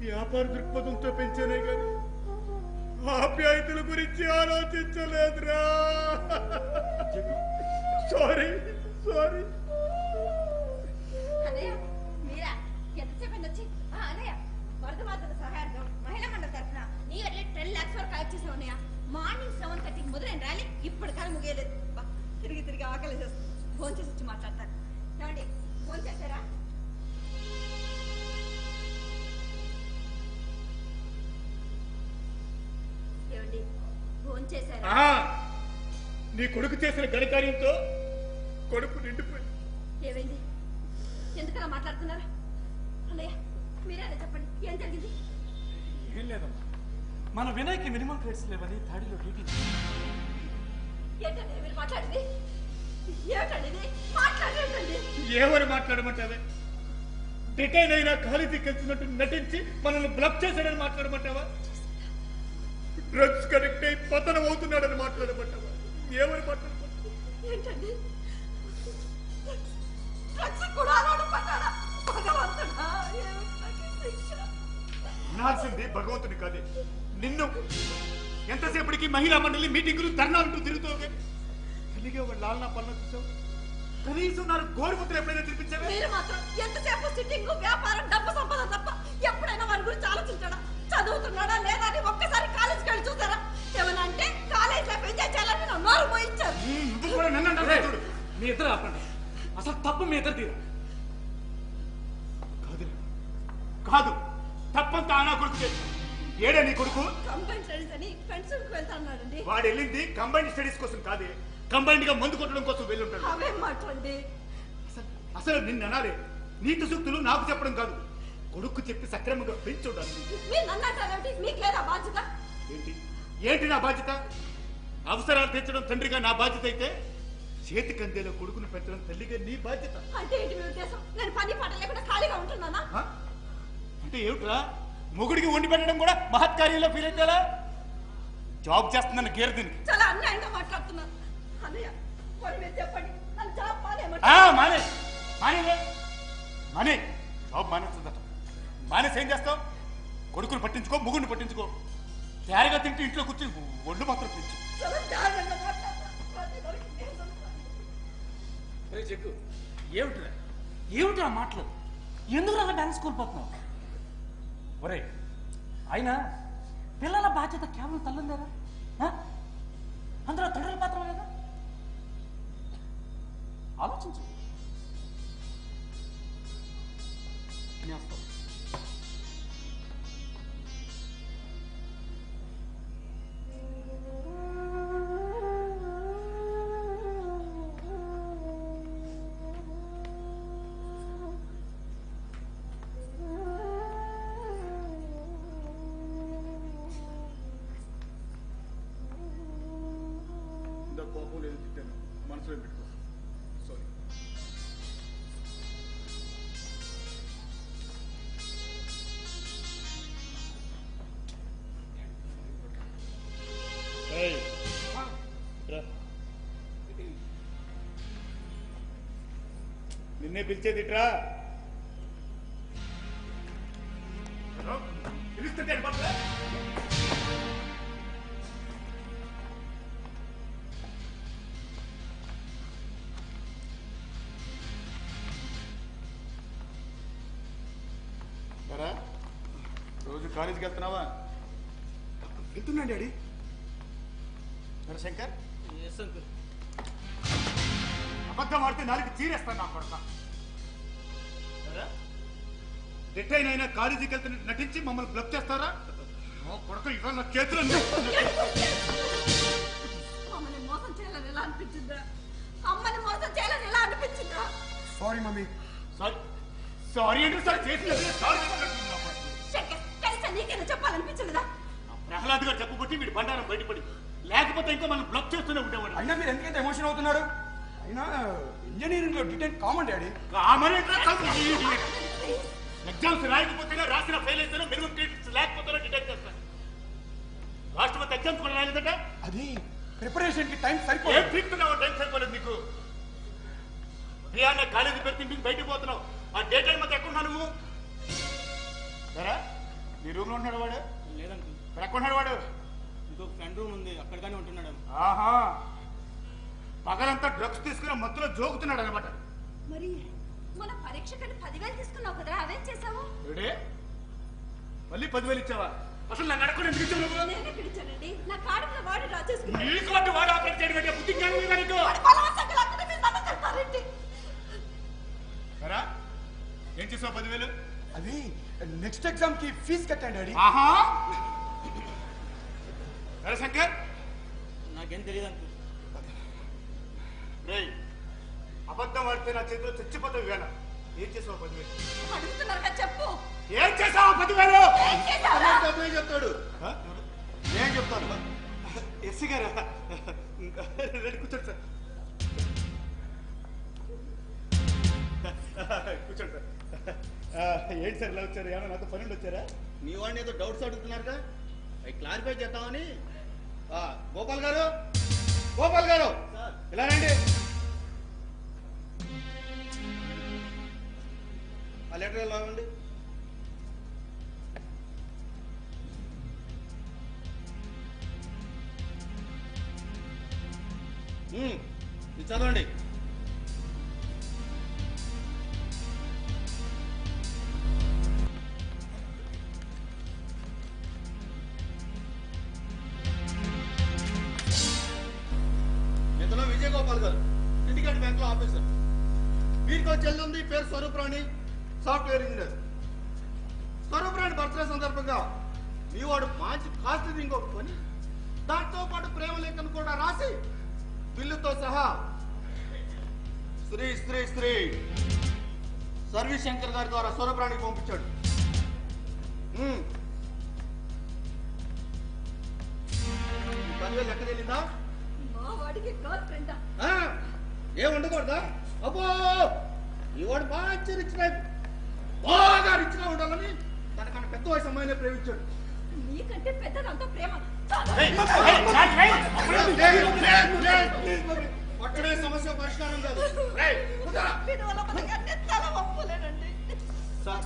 వ్యాపార దృక్పథంతో పెంచానే కానీ ఆప్యాయతల గురించి ఆలోచించలేదురా. సారీ. అన్నయ్య, మీరా ఎంతసేపు వచ్చి? అన్నయ్య, వరద బాధితుల సహాయార్థం మహిళా మండలి తరఫున నీ వెళ్ళి 10 lakhs వరకు కలెక్ట్ చేసావు అన్నయ్య. మార్నింగ్ 7:30కి మొదలైన ర్యాలీ ఇప్పటికాలం ముగియలేదు. తిరిగి ఆకలి చేస్తుంది. ఫోన్ చేసి వచ్చి మాట్లాడతాను. ఏమండి, ఫోన్ చేశారా? ఏమండి, ఫోన్ చేశారా? నీ కొడుకు చేసిన ఘనకార్యంతో కొడుకు నిండిపోయింది. ఏమైంది? ఎందుకలా మాట్లాడుతున్నారా? అన్నయ్య, మీరే చెప్పండి, ఏం జరిగింది? ఏం లేదమ్మా, మన వినయ్కి మినిమం క్రెడిట్స్ లేవని 3rd yearలో డీటెయిల్. ఏంటండి మీరు మాట్లాడింది? ఏమిటండి ఇది? మాట్లాడేటండి. ఏమని మాట్లాడమంటావే? డిటైన్ అయినా ఖాళీ కలిసినట్టు నటించి మనల్ని బ్లాక్ చేశాడని మాట్లాడమంటావా? డ్రగ్స్ కనెక్ట్ అయి పతనం అవుతున్నాడని మాట్లాడమంటావా? ఏమని మాట్లాడమంటావా? ఏంటండి? డ్రగ్స్ కూడా అలవాటు పడ్డాడా? భగవంతుడా, ఏమిటి నాకు ఈ శిక్ష? అనాల్సింది భగవంతుని కాదే, నిన్ను. ఎంతసేపటికి మహిళా మండలి మీటింగులు ధర్నాలంటూ తిరుగుతావు. కలిగే ఒక లాలనా పనులు చూసావు. కనీసం నాకు గోరుముద్ర ఎప్పుడైనా తినిపించావే? మీరు మాత్రం ఎంతసేపు సిట్టింగ్, వ్యాపారం, డబ్బు సంపద తప్ప ఎప్పుడైనా వారి గురించి ఆలోచించాడా? చదువుతున్నాడా లేదా అని ఒక్కసారి కాలేజీకి వెళ్ళి చూసారా? ఏమన్నా అంటే కాలేజ్ లైఫ్ ఎంజాయ్ చేయాలని నా నోరు పోయించారు. నువ్వు కూడా నన్ను అంటావే? చూడు, మీ ఇద్దరు ఆపండి. అసలు తప్పు మీ ఇద్దరు తీరా. కాదు, తప్పంతా నా కొడుకు చేసి. ఏడా నీ కొడుకు? కంబైన్ స్టడీస్ అని ఫ్రెండ్స్ వెళ్తాన్నాడండి. వాడు వెళ్ళింది కంబైన్డ్ స్టడీస్ కోసం కాదే, కంబైన్డ్ గా మందు కొట్టడం కోసం వెళ్ళుంటాడు. అవేం మాట్లాడండి. అసలు నిన్ను అనాలి. నీతి సూక్తులు నాకు చెప్పడం కాదు, కొడుకు చెప్పి సక్రమంగా పెంచుండాలి. మీరు నన్ను అంటారేమిటి? మీకు లేదా బాధ్యత? ఏంటి నా బాధ్యత? అవసరాలు తీర్చడం తండ్రిగా నా బాధ్యత అయితే, చేతికి అందేలో కొడుకును పెంచడం తల్లిగా నీ బాధ్యత. అంటే ఏంటి మీ ఉద్దేశం? నేను పని పాట లేకుండా ఖాళీగా ఉంటున్నానా? అంటే ఏమిట్రా? మొగుడికి వండి పెట్టడం కూడా మహత్కార్యంలో ఫీల్ అవుతారా? జాబ్ చేస్తుందని గేరు దీనికి. చాలా అన్యాయంగా మాట్లాడుతున్నారు. అన్నయ్య పోనీ మీరు చెప్పండి, నన్ను జాబ్ మానే మానే జాబ్ మానేస్తుందట. మానేసి ఏం చేస్తావు? కొడుకుని పట్టించుకో, ముగ్గురిని పట్టించుకో. తయారుగా తింటే ఇంట్లో కూర్చొని ఒళ్ళు మాత్రం పెంచు. చాలా దారుణంగా మాట్లాడతారు. జగ్గు ఏమిటిరా మాటలు? ఎందుకు అలా డాన్స్ కోల్పోతున్నావు? ఒరే అయినా పిల్లల బాధ్యత కేవలం తల్లుందేరా? అందులో తండ్రుల పాత్ర లేదా? ఆలోచించు. కోపం లేదు, తిట్టాను, మనసులో పెట్టుకో. సారీ. నిన్నే పిలిచేదిట్రా. పిలుస్తుంటే రోజు కాలేజీకి వెళ్తున్నావా? వెళ్తున్నా డాడీ. శంకర్, అబద్ధం ఆడితే నాలుగు చీరేస్తాను నా కొడక. రిటైన్ అయినా కాలేజీకి వెళ్తే నటించి మమ్మల్ని బ్లఫ్ చేస్తారా? కొడక ఇవాళ నా చేతులు అమ్మని మోసం చేయాలని ఎలా అనిపించిందా? అమ్మని మోసం చేయాలని ఎలా అనిపించిందా? Sorry mummy. సారీ అంటే సార్ చేసినది నీకేనా చెప్పాలనిపించలేదా? ప్రహ్లాద్ గారు చెప్పబట్టి వీడి బండారం బయటపడి, లేకపోతే ఇంకా మనం బ్లాక్ చేస్తూనే ఉండేవాడు. అయినా మీరు ఎందుకైతే ఎమోషన్ అవుతున్నారు? అయినా ఇంజనీరింగ్ లో డిటైన్ కామన్ డాడీ. ఎగ్జామ్స్ రాయకపోతేనే, రాసిన ఫెయిల్ అయితేనే మినిమం క్రెడిట్స్ లేకపోతేనే డిటైన్ చేస్తాను. రాష్ట్రపతి ఎగ్జామ్స్ కూడా రాలేదంటే అది ప్రిపరేషన్ కి టైం సరిపోలేదు. ఏం పీక్తున్నావు? టైం సరిపోలేదు నీకు. ఉదయాన్నే కాలేజీ పెట్టి బయటకు పోతున్నావు. ఆ డే టైం అంతా ఎక్కడున్నావు నువ్వు? సరే, నీ రూమ్ లో ఉంటున్నాడు వాడు? లేదండి. ఎక్కడున్నాడు వాడు? ఇంకొక ఫ్రెండ్ రూమ్ ఉంది, అక్కడిగానే ఉంటున్నాడు. ఆహా, పగలంతా డ్రగ్స్ తీసుకుని మత్తులో జోగుతున్నాడు అనమాట. మరి మన పరీక్షకని 10,000 తీసుకున్నావు కదా, అవేం చేసావు? మళ్ళీ 10,000 ఇచ్చావా? అసలు నన్ను అడగకుండా ఎందుకు ఇచ్చావు నువ్వు? నేనే పిలిచానండి. నా కార్డులో వాడు డ్రా చేసుకున్నాడు. నీ కార్డు వాడు ఆపరేట్ చేయడం అంటే బుద్ధి జ్ఞానం ఉందా నీకు? ఏం చేసావు 10,000? అది నెక్స్ట్ ఎగ్జామ్ కి ఫీజు కట్టాను డాడీ. ఆహా, శంకర్, నాకేం తెలియదు అంకుల్. అబద్ధం ఆడితే నా చేతిలో చచ్చిపోతావు. వేళ ఏం చేసావు 10,000? అడుగుతున్నారుగా చెప్పు. ఏం చేసావు 10,000? ఏం చేసావురా? చెప్తాడు. ఏం చెప్తాను? ఎస్సీ గారు రెడీ కూర్చోండి సార్. కూర్చోండి సార్. ఏంటి సార్ ఇలా వచ్చారు? ఏమన్నా నాతో పని వచ్చారా? మీ వాడిని ఏదో డౌట్స్ అడుగుతున్నారుగా, అవి క్లారిఫై చేద్దామని. గోపాల్ గారు, గోపాల్ గారు ఇలా రండి. ఆ లెటర్ ఎలా ఉంది? ఇది చదవండి. ఇందులో విజయగోపాల్ గారు, సిండికేట్ బ్యాంక్ లో ఆఫీసర్. వీరికి చెల్లి ఉంది, పేరు Swaruparani, software engineer. Swaruparani birthday సందర్భంగా మీ వాడు మంచి కాస్ట్లీ ఇంకొక కొని, దాంతో పాటు ప్రేమ లేఖను కూడా రాసి బిల్లుతో సహా శ్రీ శ్రీ శ్రీ సర్వీస్ శంకర్ గారి ద్వారా స్వరూపరాణికి పంపించాడు. పదివేలు ఎక్కడ వెళ్ళిందా? మా వాడికి గర్ల్ ఫ్రెండా? ఏం ఉండకూడదా? అబ్బో, ఈ వాడు మంచి రిచ్ టైప్, బాగా రిచ్ గా ఉండాలని తనకన్నా పెద్ద వయసు అమ్మాయినే ప్రేమించాడు. నీకంటే పెద్దదంతా ప్రేమ. అక్కడే సమస్య పరిష్కారం కాదు. విధవల మనకన్నీ తల వంపులేనండి. సార్,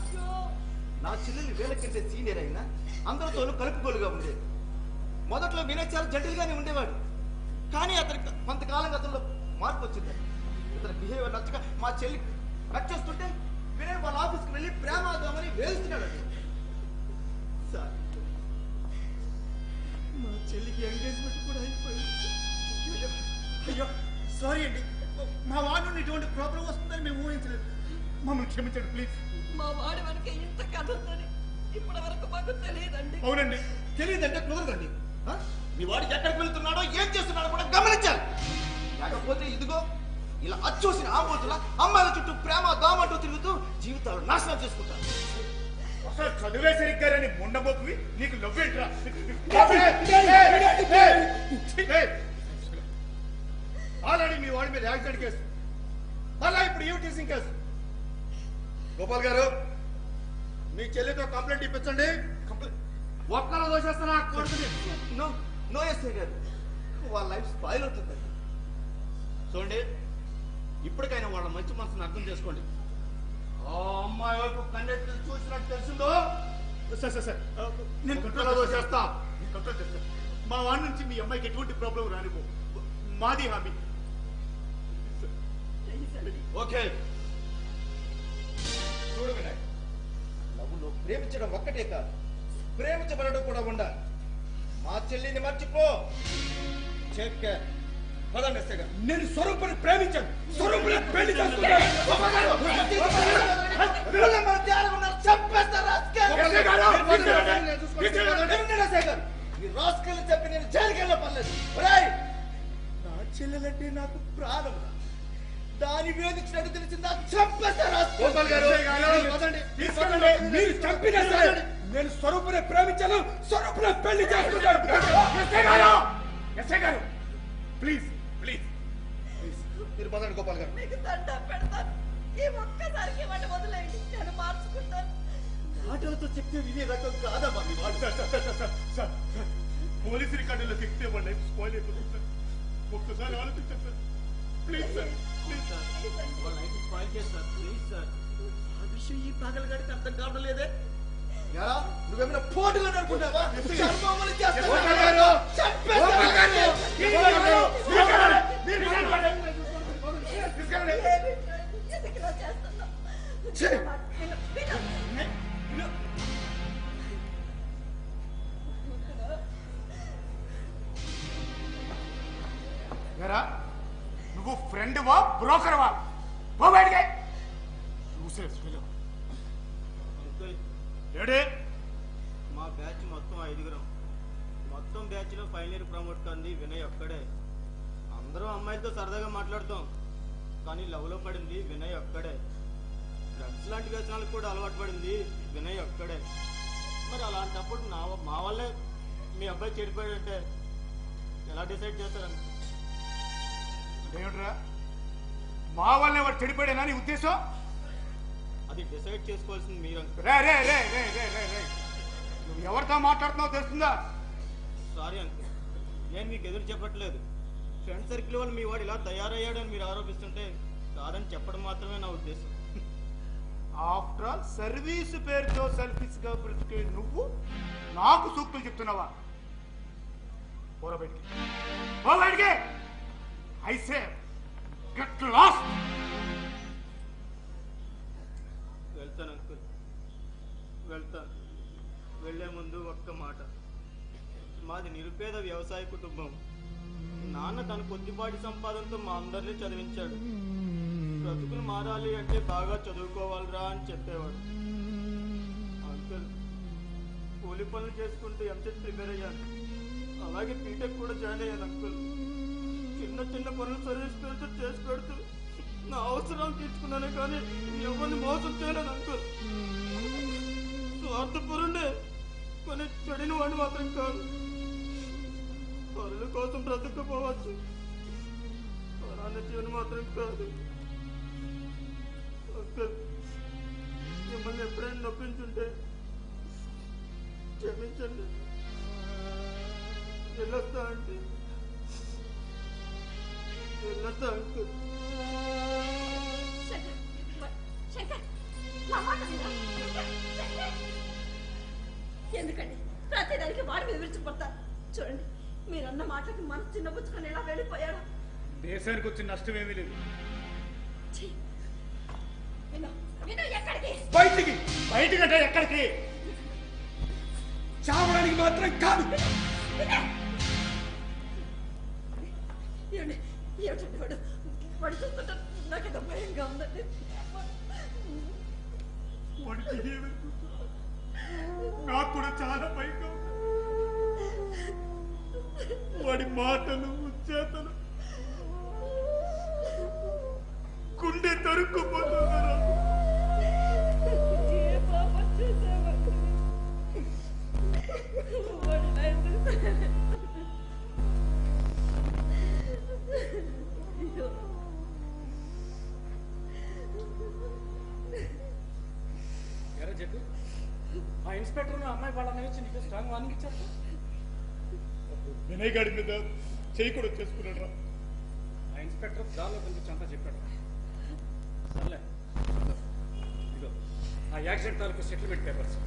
నా చెల్లెలు వేల కంటే సీనియర్ అయినా అందరితోనూ కలుపుకోలుగా ఉండేది. మొదట్లో వినయ్ చాలా జటిల్గానే ఉండేవాడు. కానీ అతనికి కొంతకాలంగా అతనిలో మార్పు వచ్చింది. ఇతని బిహేవియర్ నచ్చక మా చెల్లి నచ్చేస్తుంటే వినయ్ వాళ్ళ ఆఫీస్కి వెళ్ళి ప్రేమ అవుదామని వేస్తున్నాడు. సార్, మా చెల్లికి ఎంగేజ్మెంట్ కూడా అయిపోయింది. అయ్యో సారీ అండి, మా వాడు నుండి ఇటువంటి ప్రాబ్లం వస్తుందని మేము ఊహించలేదు. మమ్మల్ని క్షమించండి ప్లీజ్. మా వాడి వెనక ఇంత కథ ఉందని ఇప్పటి వరకు మాకు తెలియదండి. అవునండి, తెలియదంటే కుదరదండి. మీ వాడు ఎక్కడికి వెళ్తున్నాడో ఏం చేస్తున్నాడో కూడా గమనించాలి. లేకపోతే ఇదిగో ఇలా అచ్చూసిన ఆమోతుల అమ్మాయిల చుట్టూ ప్రేమ దామంటూ తిరుగుతూ జీవితాలు నాశనం చేసుకుంటారు. అసలు చదివే సరిగ్గారని ముండబోతువి నీకు నవ్వేంట్రా? ఆల్రెడీ మీ వాడి మీద యాక్సిడెంట్ కేసు, అలా ఇప్పుడు యూ టీసింగ్ కేసు. గోపాల్ గారు, మీ చెల్లితో కంప్లైంట్ ఇప్పించండి. ఒక్కలో దోషేస్తున్నా కోరుతుంది. నో నో ఎస్ఐ గారు, వాళ్ళ లైఫ్ స్పాయిల్ అవుతుంది. చూడండి, ఇప్పటికైనా వాళ్ళ మంచి మనసును అర్థం చేసుకోండి. ఆ అమ్మాయి వైపు కన్నెత్తి చూసినట్టు తెలిసిందో సార్ నేను కంట్రోల్ దోషేస్తా. కంట్రోల్ చేస్తా. మా వాడి నుంచి మీ అమ్మాయికి ఎటువంటి ప్రాబ్లం రానిపో, మాది హామీ. ఓకే, చూడు వినయ్, లవ్వులో ప్రేమించడం ఒక్కటే కాదు, ప్రేమించబడడం కూడా ఉండాలి. మా చెల్లిని మర్చిపో. చెక్ పదండి ఎస్ఐ గారు. నేను స్వరూపుని ప్రేమించాను, స్వరూపుని పెళ్లి చేసుకున్నాను. చెప్పి నేను జైలుకి వెళ్ళే పర్లేదు. నా చెల్లెలంటే నాకు ప్రాణం. దాని వేధించినట్టు తెలిసిందా చంపేస్తారా? మీరు చంపినా సరే నేను స్వరూపుని ప్రేమించాను, స్వరూపుని పెళ్లి చేసుకున్నాను. ప్లీజ్ ప్లీజ్ మీరు పదండి గోపాల్ గారు. మీకు దండం పెడతాను. ఈ ఒక్కసారికి వాడిని వదిలేయండి, నేను మార్చుకుంటాను. మాటలతో చెప్తే వినే రకం కాదమ్మా మీ వాడు. పోలీసు రికార్డులోకి ఎక్కితే వాళ్ళ లైఫ్ స్పాయిల్ అయిపోతుంది సార్. ఒక్కసారి ఆలోచించండి సార్, ప్లీజ్ సార్. వాళ్ళ లైఫ్ స్పాయిల్ చేస్తారు. ప్లీజ్ సార్, ఆ విషయం ఈ పాగలగాడికి అర్థం కావడం లేదే. ఎలా నువ్వేమైనా పోటుగా అనుకుంటావా? చర్మములు చేస్తాను. నువ్వు ఫ్రెండ్ వా బ్రోకర్ వా? పోబడిగా మా బ్యాచ్ మొత్తం 5గురం. మొత్తం బ్యాచ్ లో ఫైనల్ ఇయర్ ప్రమోట్ కంది వినయ్ ఒక్కడే. అందరూ అమ్మాయిలతో సరదాగా మాట్లాడతాం, కానీ లవ్ లో పడింది వినయ్ ఒక్కడే. డ్రగ్స్ లాంటి వ్యసనాలకు కూడా అలవాటు పడింది వినయ్ ఒక్కడే. మరి అలాంటప్పుడు మా వల్లే మీ అబ్బాయి చెడిపోయాడంటే ఎలా డిసైడ్ చేస్తారని? ఏమిట్రా, మా వల్లనే వాడు చెడిపోయాడేనా నీ ఉద్దేశం? అది డిసైడ్ చేసుకోవాల్సింది మీరు. రే రే రే రే రే రే రే నువ్వు ఎవరితో మాట్లాడుతున్నావు తెలుస్తుందా? సారీ అంకుల్, నేను మీకు ఎదురు చెప్పట్లేదు. ఫ్రెండ్ సర్కిల్ వల్ల మీ వాడు ఇలా తయారయ్యాడని మీరు ఆరోపిస్తుంటే కాదని చెప్పడం మాత్రమే నా ఉద్దేశం. ఆఫ్టర్ ఆల్ సర్వీస్ పేరుతో సెల్ఫిష్ గా బ్రతికే నువ్వు నాకు సూక్తులు చెప్తున్నావా? పోరా బయటికి, పో బయటికి. I say, get lost. వెళ్తాను అంకుల్, వెళ్తాను. వెళ్లే ముందు ఒక్క మాట. మాది నిరుపేద వ్యవసాయ కుటుంబం. నాన్న తన కొద్దిపాటి సంపాదనతో మా అందరినీ చదివించాడు. బ్రతుకులు మారాలి అంటే బాగా చదువుకోవాలిరా అని చెప్పేవాడు. అంకుల్, కూలి పనులు చేసుకుంటూ ఎంసెట్ ప్రిపేర్ అయ్యాను. అలాగే బీటెక్ కూడా జాయిన్ అయ్యాను అంకుల్. చిన్న చిన్న పనులు సర్వీస్ పేరుతో చేసి పెడుతూ నా అవసరాలు తీర్చుకున్నానే కానీ ఎవరిని మోసం చేయలేదు అంకుల్. స్వార్థపరుండే, కానీ చెడిన వాడిని మాత్రం కాదు. పనుల కోసం బ్రతకపోవచ్చు, పరాన్న జీవనం మాత్రం కాదు. అంకుల్, మిమ్మల్ని ఎప్పుడైనా నొప్పించుంటే క్షమించండి. వెళ్ళొస్తా అంటే వెళ్ళొస్తా అంకుల్. శంకర్, నా మాట వినరా? శంకర్! ఎందుకండి ప్రతిదానికి వాడి మీద విరుచుకుపడతారు? చూడండి, మీరన్న మాటలకి మనసు చిన్నపుచ్చుకొని ఎలా వెళ్ళిపోయాడు. దేశానికి వచ్చిన నష్టం ఏమీ లేదు. ఎక్కడికి? బయటికి. బయటికంటే ఎక్కడికి? చావడానికి మాత్రం కాదు. ఏమిటండి వాడు చూస్తుంటే నాకేదో భయంగా ఉందండి. వాడికి నాకు కూడా చాలా భయంగా ఉంది. వాడి మాటలు ఉచ్చేతలు గుండె తరుక్కుపోతున్నారు. ఎరా చెప్పు, ఆ ఇన్స్పెక్టర్ అమ్మాయి వాళ్ళని వచ్చి నీకు స్ట్రాంగ్ వార్నింగ్ ఇచ్చారు. వినయ్ గాడి మీద చేయి కూడా చేసుకున్నాడు. ఆ ఇన్స్పెక్టర్ దారిలో కనిపించి అంతా చెప్పాడు. సర్లే, ఇదో ఆ యాక్సిడెంట్ తాలూకు సెటిల్మెంట్ పేపర్స్.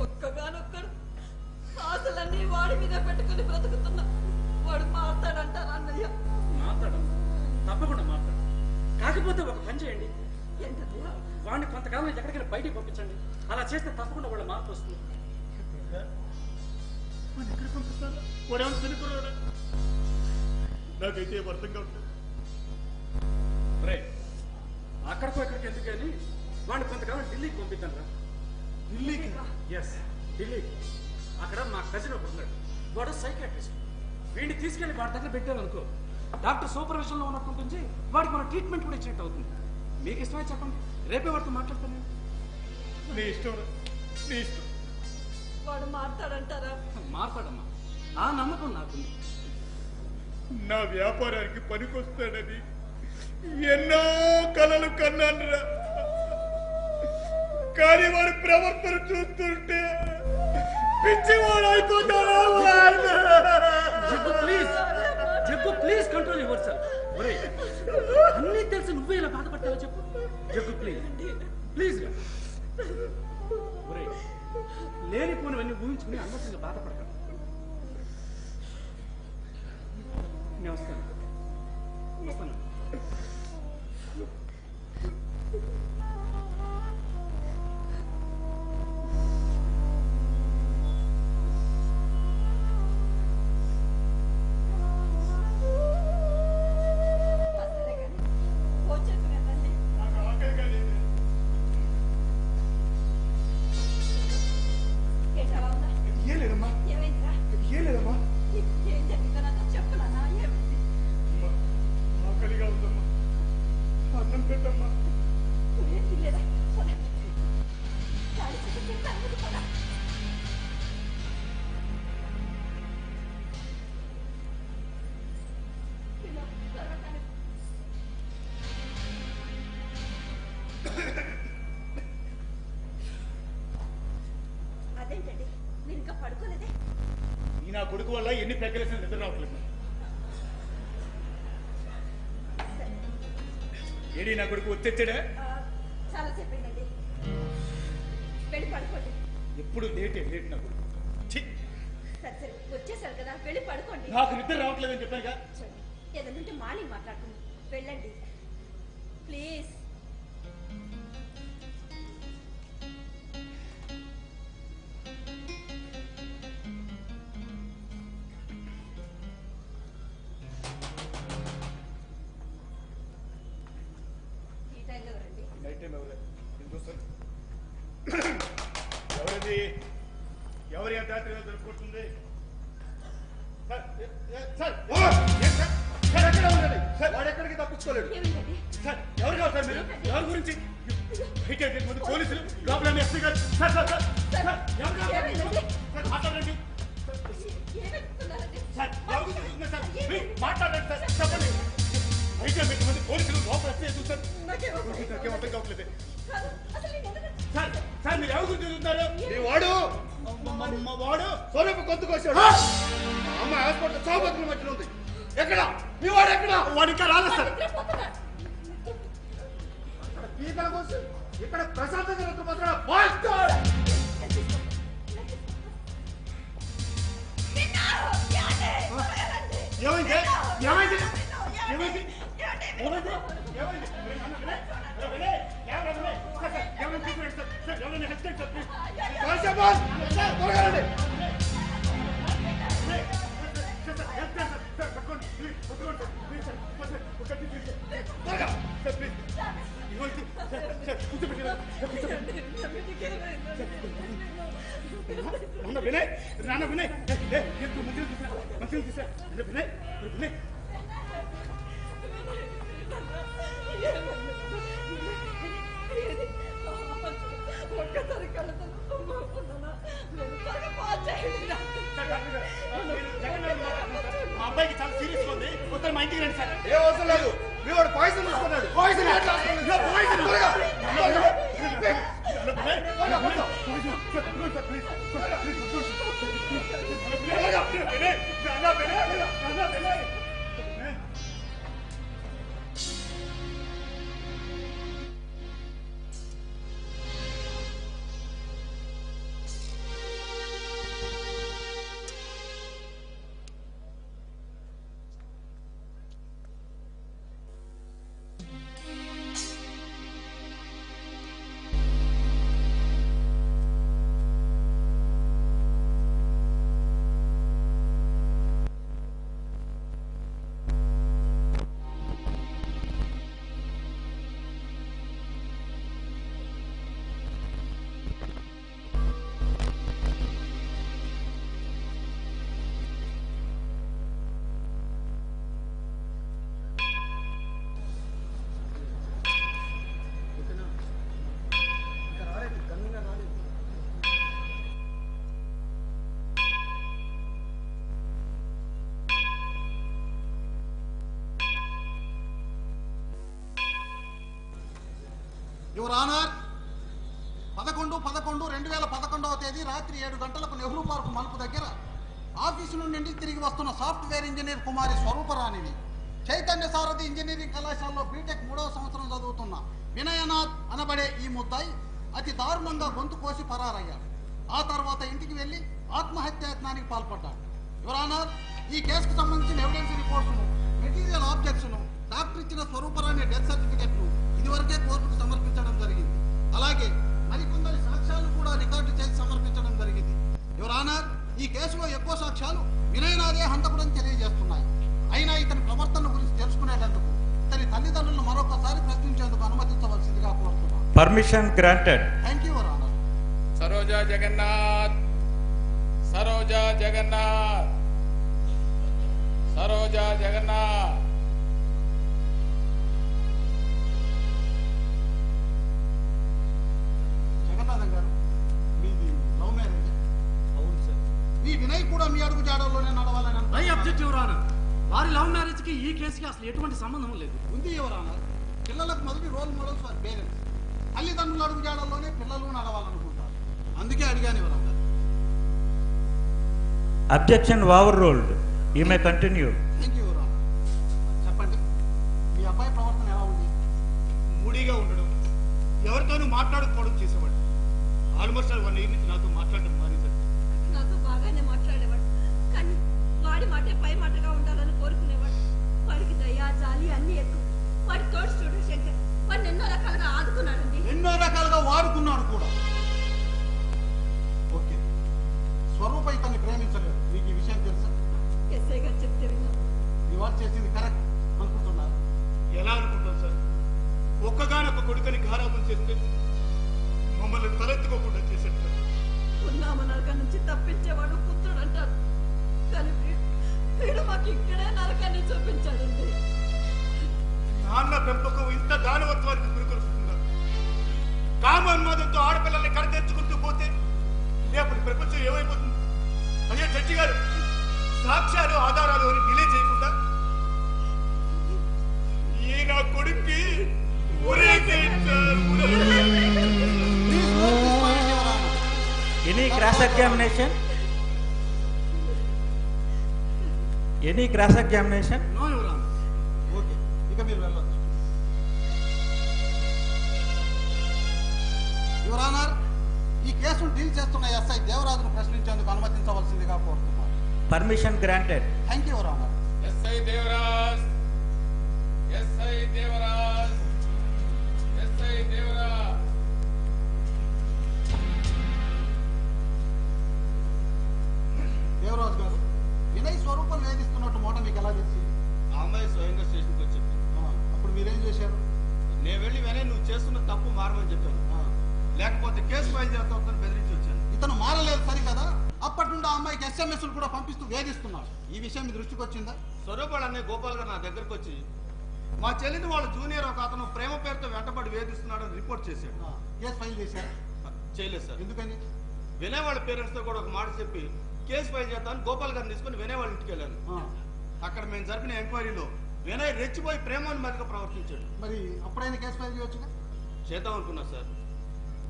ఒక్కగానొక్కడు ఆశలన్నీ వాడి మీద పెట్టుకుని బ్రతుకుతున్నా. వాడు మాట్లాడంటారా అన్నయ్య? మాట్లాడు, తప్పకుండా మాట్లాడు. కాకపోతే ఒక పని చేయండి, ఏంటన్నయ్య? వాడిని కొంతకాలం ఎక్కడికైనా బయటికి పంపించండి. అలా చేస్తే తప్పకుండా వాళ్ళ మార్పు వస్తుంది. ఎక్కడ పంపిస్తాను? వాడేమో తినుకున్నాడు. నాకైతే అర్థంగా ఉంటుంది. రే, అక్కడికో ఇక్కడికి ఎందుకు కానీ వాడిని కొంతకాలం ఢిల్లీకి పంపిద్దాం రా. ఢిల్లీకి? ఎస్, ఢిల్లీకి. అక్కడ మా కజిన్ ఒకటి ఉన్నాడు, వాడు సైకాట్రిస్ట్. వీడిని తీసుకెళ్లి వాడి దగ్గర పెట్టారనుకో, డాక్టర్ సూపర్విజన్లో ఉన్నట్టుంటుంది. వాడికి మన ట్రీట్మెంట్ కూడా ఇచ్చినట్టు అవుతుంది. మీకు ఇష్టమే చెప్పండి, రేపే వాడితో మాట్లాడతాను నేను. నీ ఇష్టం, నీ ఇష్టం. వాడు మాట్లాడంటారా? మాట్లాడమ్మా, ఆ నమ్మకం నాకుంది. నా వ్యాపారానికి పనికొస్తాడని ఎన్నో కలలు కన్నానురా. కానీ వాడి ప్రవర్తన చూస్తుంటే పిచ్చివాడు అయిపోతాడా? Please Jaggu, please control yourself. ఒరే, అన్నీ తెలిసి నువ్వే ఇలా బాధపడతావో చెప్పు. జగ్గు ప్లీజ్, ప్లీజ్ రా. ఒరే, లేనిపోనివన్నీ ఊహించుకుని అనవసరంగా బాధపడతాను. నేను వస్తాను. అదేంటండి, మీరు ఇంకా పడుకోలేదే? ఈ నా కొడుకు వల్ల ఎన్ని పెగ్గలేసిన నిద్ర రావట్లేదు. ఏడి నా కొడుకు వచ్చేచ్చాడా? చాలా చెప్పిందండి, వెళ్ళి పడుకోండి. ఎప్పుడు లేటే లేట్ నా కొడుకు. సరే సరే, వచ్చేసారు కదా, వెళ్ళి పడుకోండి. నాకు నిద్ర రావట్లేదని చెప్పానుగా. చూడండి, ఏదంటే మార్నింగ్ మాట్లాడుకుందాం. వెళ్ళండి ప్లీజ్. ఈ టైంలో రండి. నైట్ టైం ఎవరే చూస్తాను. ఎవరిది? ఎవరి రాత్రి దొరుకుతుంది? వాడెక్కడికి తప్పించుకోలేడు. ఏమిటండి? సార్ ఎవరు కావాలి సార్? మీరు ఎవరి గురించి? ముందు పోలీసులు లోపల ఎస్పీ గారు. సార్ సార్ సార్ సార్ ఎవరు కావాలి? సార్ మాట్లాడండి. ఏమిస్తున్నారండి? సార్ ఎవరు గురించి సార్? మాట్లాడండి సార్, చెప్పండి. అయితే మీకు మంది పోలీసులు లోపల ఎస్పీ చూస్తారు. నాకేం అర్థం కావట్లేదు. అసలు నేను ఎందుకు సార్ సార్ మీరు ఎవరు గురించి అమ్మవాడు స్వరూపు గొంతుకొచ్చాడు. అమ్మ హాస్పిటల్ చావుబతుల మధ్యలో ఉంది. ఎక్కడ మీ వాడు ఎక్కడ? వాడు ఇంకా రాలేదు సార్. పీకల కోసం ఇక్కడ ప్రశాంతంగా ఏమైంది ఏమైంది ఏమైంది ఏమైంది వినయ్ నాన్న వినయ్ మంచిగా తీసా వినయ్ వినయ్ ఒక్కసారి కళ్ళతో మా అబ్బాయికి చాలా సీరియస్ ఉంది. ఒకసారి మా ఇంటికి రండి సార్. ఏ అవసరం లేదు. మీ వాడు పాయిజన్ తీసుకున్నాడు. పాయిజన్ యువర్ ఆనర్ 11/11/2011 తేదీ రాత్రి 7 గంటలకు నెహ్రూ పార్క్ మలుపు దగ్గర ఆఫీసు నుండి తిరిగి వస్తున్న సాఫ్ట్వేర్ ఇంజనీర్ కుమారి స్వరూపరాణిని చైతన్య సారథి ఇంజనీరింగ్ కళాశాలలో బీటెక్ 3వ సంవత్సరం చదువుతున్న వినయనాథ్ అనబడే ఈ ముద్దాయి అతి దారుణంగా గొంతు కోసి పరారయ్యాడు. ఆ తర్వాత ఇంటికి వెళ్లి ఆత్మహత్యాయత్నానికి పాల్పడ్డాడు. యువర్ ఆనర్, ఈ కేసుకు సంబంధించిన ఎవిడెన్స్ రిపోర్ట్స్ను, మెటీరియల్ ఆబ్జెక్ట్స్ను, డాక్టర్ ఇచ్చిన స్వరూపరాణి డెత్ సర్టిఫికెట్ను ఇదివరకే కోర్టుకు సమర్పించడం జరిగింది. అలాగే మరికొందరి సాక్ష్యాలు కూడా రికార్డు చేసి సమర్పించడం జరిగింది. యువర్ ఆనర్, ఈ కేసులో ఎక్కువ సాక్ష్యాలు వినయనాథే హంతకుడని తెలియజేస్తున్నాయి. అయినా ఇతని ప్రవర్తన గురించి తెలుసుకునేందుకు ఇతని తల్లిదండ్రులను మరొకసారి ప్రశ్నించేందుకు అనుమతించవలసిందిగా కోరుతున్నాను. Permission granted. Thank you your honour. Saroja Jagannath, Saroja Jagannath, Saroja Jagannath. Jagannatham గారు, మీది లవ్ మ్యారేజ్? అవును సార్. ఈ వినయ్ కూడా మీ అడుగు జాడల్లోనే నడవాలని ఐ అబ్జెక్ట్ యువర్ ఆనర్. వారి లవ్ మ్యారేజ్ కి ఈ కేసుకి అసలు ఎటువంటి సంబంధం లేదు. ఉంది యువర్ ఆనర్. పిల్లలకు మొదటి రోల్ మోడల్స్ వారి పేరెంట్స్. తల్లిదండ్రుల అడుగు జాడల్లోనే పిల్లలు నడవాలనుకుంటారు. అందుకే అడిగాను your honour. Objection over ruled. You may continue. Thank you your honour. చెప్పండి, మీ అబ్బాయి ప్రవర్తన ఎలా ఉంది? మూడీగా ఉండడం, ఎవరితోనూ మాట్లాడకపోవడం చేసేవాడు. ఆల్మోస్ట్ 1 ఇయర్ నుంచి నాతో మాట్లాడడం మానేశాడు. నాతో బాగానే మాట్లాడేవాడు, కానీ వాడి మాటే పై మాటగా ఉండాలని కోరుకునేవాడు. వాడికి దయా జాలి అన్ని ఎక్కువ. వాడి తోడు చూడు శంకర్, వాడిని ఎన్నో రకాలుగా ఆదుకున్నాడండి. ఎన్నో రకాలుగా వాడుకున్నాడు కూడా. ఓకే, స్వరూప ఇతన్ని ప్రేమించలేదు. మీకు ఈ విషయం తెలుసా? ఎస్ఐ గారు చెప్తే విన్నా. ఇవాళ చేసింది కరెక్ట్ అనుకుంటున్నారు? ఎలా అనుకుంటాం సార్? ఒక్కగానొక్క కొడుకని గారాబం చేస్తే మమ్మల్ని తలెత్తుకోకుండా చేశాడు సార్. ఉన్నామ నరకం నుంచి తప్పించేవాడు పుత్రుడు అంటారు, కానీ వీడు మాకు ఇక్కడే నరకాన్ని చూపించాడండి. నాన్న పెంపకం ఇంత దానవత్వానికి గురికొలుపుతుందా? కామోన్మాదంతో ఆడపిల్లల్ని కడతెచ్చుకుంటూ పోతే రేపటి ప్రపంచం ఏమైపోతుంది? అయ్యో జడ్జి గారు, సాక్ష్యాలు ఆధారాలు అని డిలే చేయకుండా ఈ నా కొడుక్కి Any cross examination? Any cross examination? No your honour. Okay, ఇక మీరు వెళ్ళొచ్చు. యువర్ ఆనర్, ఈ కేసును డీల్ చేస్తున్న ఎస్ఐ దేవరాజును ప్రశ్నించేందుకు అనుమతించవలసిందిగా కోరుతున్నాను. Permission granted. Thank you your honour. SI Devaraj SI Devaraj SI Devaraj Devaraju గారు, వినయ్ స్వరూపం వేధిస్తున్నట్టు మాట మీకు ఎలా తెలిసింది? ఆ అమ్మాయి స్వయంగా స్టేషన్కి వచ్చి చెప్పింది. అప్పుడు మీరేం చేశారు? నేను వెళ్ళి వినయ్ నువ్వు చేస్తున్న తప్పు మారమని చెప్పాను. లేకపోతే కేసు ఫైల్ చేస్తాను బెదిరించి వచ్చాను. ఇతను మారలేదు సరి కదా? అప్పటి నుండి ఆ అమ్మాయికి ఎస్ఎంఎస్లు కూడా పంపిస్తూ వేధిస్తున్నాడు. ఈ విషయం మీ దృష్టికి వచ్చిందా? స్వరూపాడు అనే గోపాల్ గారు నా దగ్గరకు వచ్చి మా చెల్లిని వాళ్ళ జూనియర్ ఒక అతను ప్రేమ పేరుతో వెంటబడి వేధిస్తున్నాడని రిపోర్ట్ చేశాడు. కేసు ఫైల్ చేశారా? చేయలేదు సార్. ఎందుకని? వినయ్ వాళ్ళ పేరెంట్స్ తో కూడా ఒక మాట చెప్పి కేసు ఫైల్ చేస్తాను గోపాల్ గారిని తీసుకుని వినయ్ వాళ్ళ ఇంటికి వెళ్ళాను. అక్కడ మేము జరిపిన ఎంక్వైరీలో వినయ్ రెచ్చిపోయి ప్రేమని మధ్యగా ప్రవర్తించాడు. మరి అప్పుడైనా కేసు ఫైల్ చేయొచ్చుగా? చేద్దాం అనుకున్నా సార్.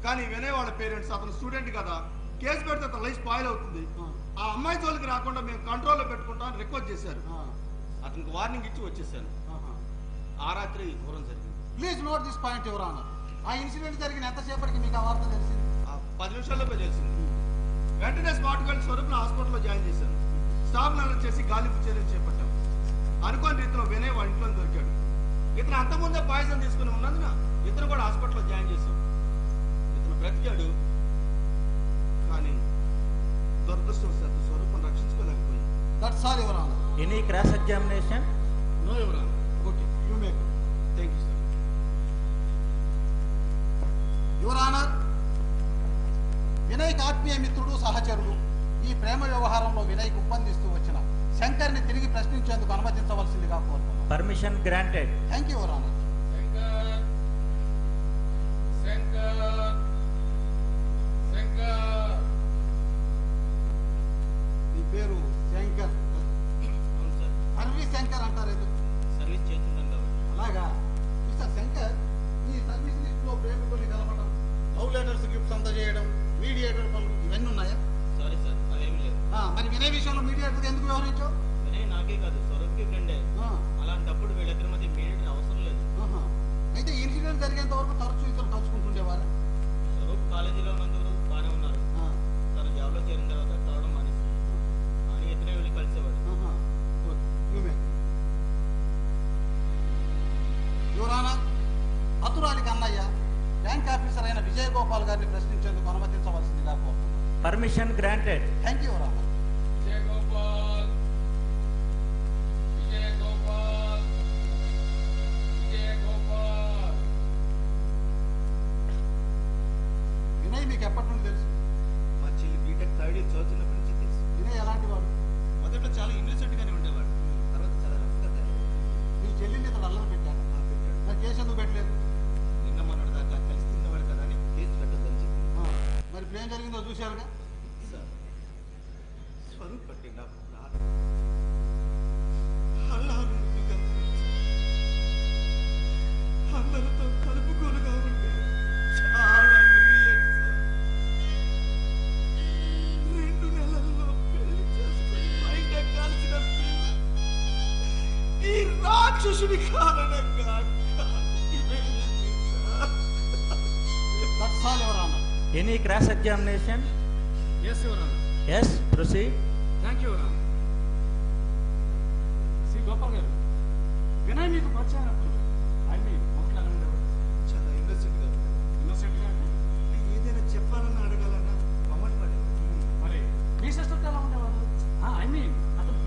కానీ వినయ్ వాళ్ళ పేరెంట్స్ అతను స్టూడెంట్ కదా, కేసు పెడితే అతను లైఫ్ స్పాయిల్ అవుతుంది, ఆ అమ్మాయి జోలికి రాకుండా మేము కంట్రోల్లో పెట్టుకుంటామని రిక్వెస్ట్ చేశారు. అతనికి వార్నింగ్ ఇచ్చి వచ్చేసాను. ఆ రాత్రి ఈ ఘోరం జరిగింది. Please note this point your honour. ఆ ఇన్సిడెంట్ జరిగిన ఎంతసేపటికి మీకు ఆ వార్త తెలిసింది? 10 నిమిషాల్లోపే తెలిసింది. వెంటనే స్పాట్కి వెళ్ళి స్వరూప్ను హాస్పిటల్లో జాయిన్ చేశాను. స్టాఫ్ అరెస్ట్ చేసి గాలింపు చర్యలు చేపట్టాం. అనుకోని రీతిలో వినయ్ వాళ్ళ ఇంట్లో దొరికాడు. ఇతను అంతకుముందే పాయిజన్ తీసుకుని ఉన్నందున ఇతను కూడా హాస్పిటల్లో జాయిన్ చేశాం. ఇతను బ్రతికాడు, కానీ దురదృష్టవశాత్తు స్వరూపం రక్షించుకోలేకపోయింది. That's all your honour. Any cross examination? No your honour. Okay, you may go. Thank you sir. Your honour, వినయ్కి ఆత్మీయ మిత్రుడు సహచరుడు ఈ ప్రేమ వ్యవహారంలో వినయ్కి ఉప్పందిస్తూ వచ్చిన శంకర్ని తిరిగి ప్రశ్నించేందుకు అనుమతించవలసిందిగా కోరుతున్నాను. Permission granted. Thank you your honour. Shankar Shankar Shankar మీ పేరు శంకర్? అవును సార్. సర్వీస్ శంకర్ అంటారు ఎందుకు? సర్వీస్ చేస్తుంటాం కాబట్టి. అలాగా. మిస్టర్ శంకర్, ఈ సర్వీస్ లిస్టులో ప్రేమికుల్ని కలపడం, లవ్ లెటర్స్ గిఫ్ట్స్ అందజేయడం, మీడియేటర్ పనులు ఇవన్నీ ఉన్నాయా? సారీ సార్, అదేం లేదు. మరి వినయ్ విషయంలో మీడియేటర్ ఎందుకు వ్యవహరించావు? వినయ్ నాకే కాదు స్వరూప్కి ఫ్రెండే. అలాంటప్పుడు వీళ్ళిద్దరి మధ్య మీడియేటర్ అవసరం లేదు. అయితే ఇన్సిడెంట్ జరిగేంత వరకు తరచూ ఇద్దరు కలుసుకుంటుండేవారు. స్వరూప్ కాలేజీలో ఉన్నందుకు బాగానే ఉన్నారు. తన జాబ్లో చేరిన తర్వాత కలవడం మానేసి, కానీ ఇతనే వెళ్ళి కలిసేవాడు. యువర్ ఆనర్, అతురాలికి అన్నయ్య బ్యాంక్ ఆఫీసర్ అయిన విజయ్ గోపాల్ గారిని ప్రశ్నించేందుకు అనుమతించవలసిందిగా కోరుతున్నాను. Permission granted. Thank you your honour. Vijay Gopal Vijay Gopal Vijay Gopal Vinay మీకు ఎప్పటి నుండి తెలుసు? మా చెల్లి బీటెక్ థర్డ్ ఇయర్ చదువుతున్నప్పటి నుంచి తెలుసు. వినయ్ ఎలాంటి వాడు? మొదట్లో చాలా ఇన్నోసెంట్ గానే ఉండేవాడు, తర్వాత చాలా రఫ్గా తయారయ్యాడు. మీ చెల్లిని ఇతడు అల్లరి పెట్టాడు. మరి కేసు ఎందుకు పెట్టలేదు? నిన్న మొన్నటి దాకా కలిసి తిన్నవాడు కదా అని కేసు పెట్టద్దని చెప్పి. మరి ఇప్పుడు ఏం జరిగిందో చూశారుగా. సార్, స్వరూప్ పట్టి నాకు అల్లారుగా అందరితో కలుపుకోలుగా ఉంటే చాలా మిలియన్ సార్. 2 నెలల్లో పెళ్లి చేసుకుని బయట కలిసిన పిల్ల ఈ రాక్షసుడి కారణంగా that's all your honour. Any cross examination? Yes your honour. Yes, proceed. Thank you your honour. Shri Gopal గారు, వినయ్ మీకు పరిచయం అయినప్పుడు మొదట్లో ఎలా ఉండేవాడు? చాలా ఇన్నోసెంట్గా ఉంటాడు. ఇన్నోసెంట్గా అంటే ఏదైనా చెప్పాలన్నా అడగాలన్నా మొహమాట పడేది. మరి మీ సిస్టర్తో ఎలా ఉండేవాడు? అతని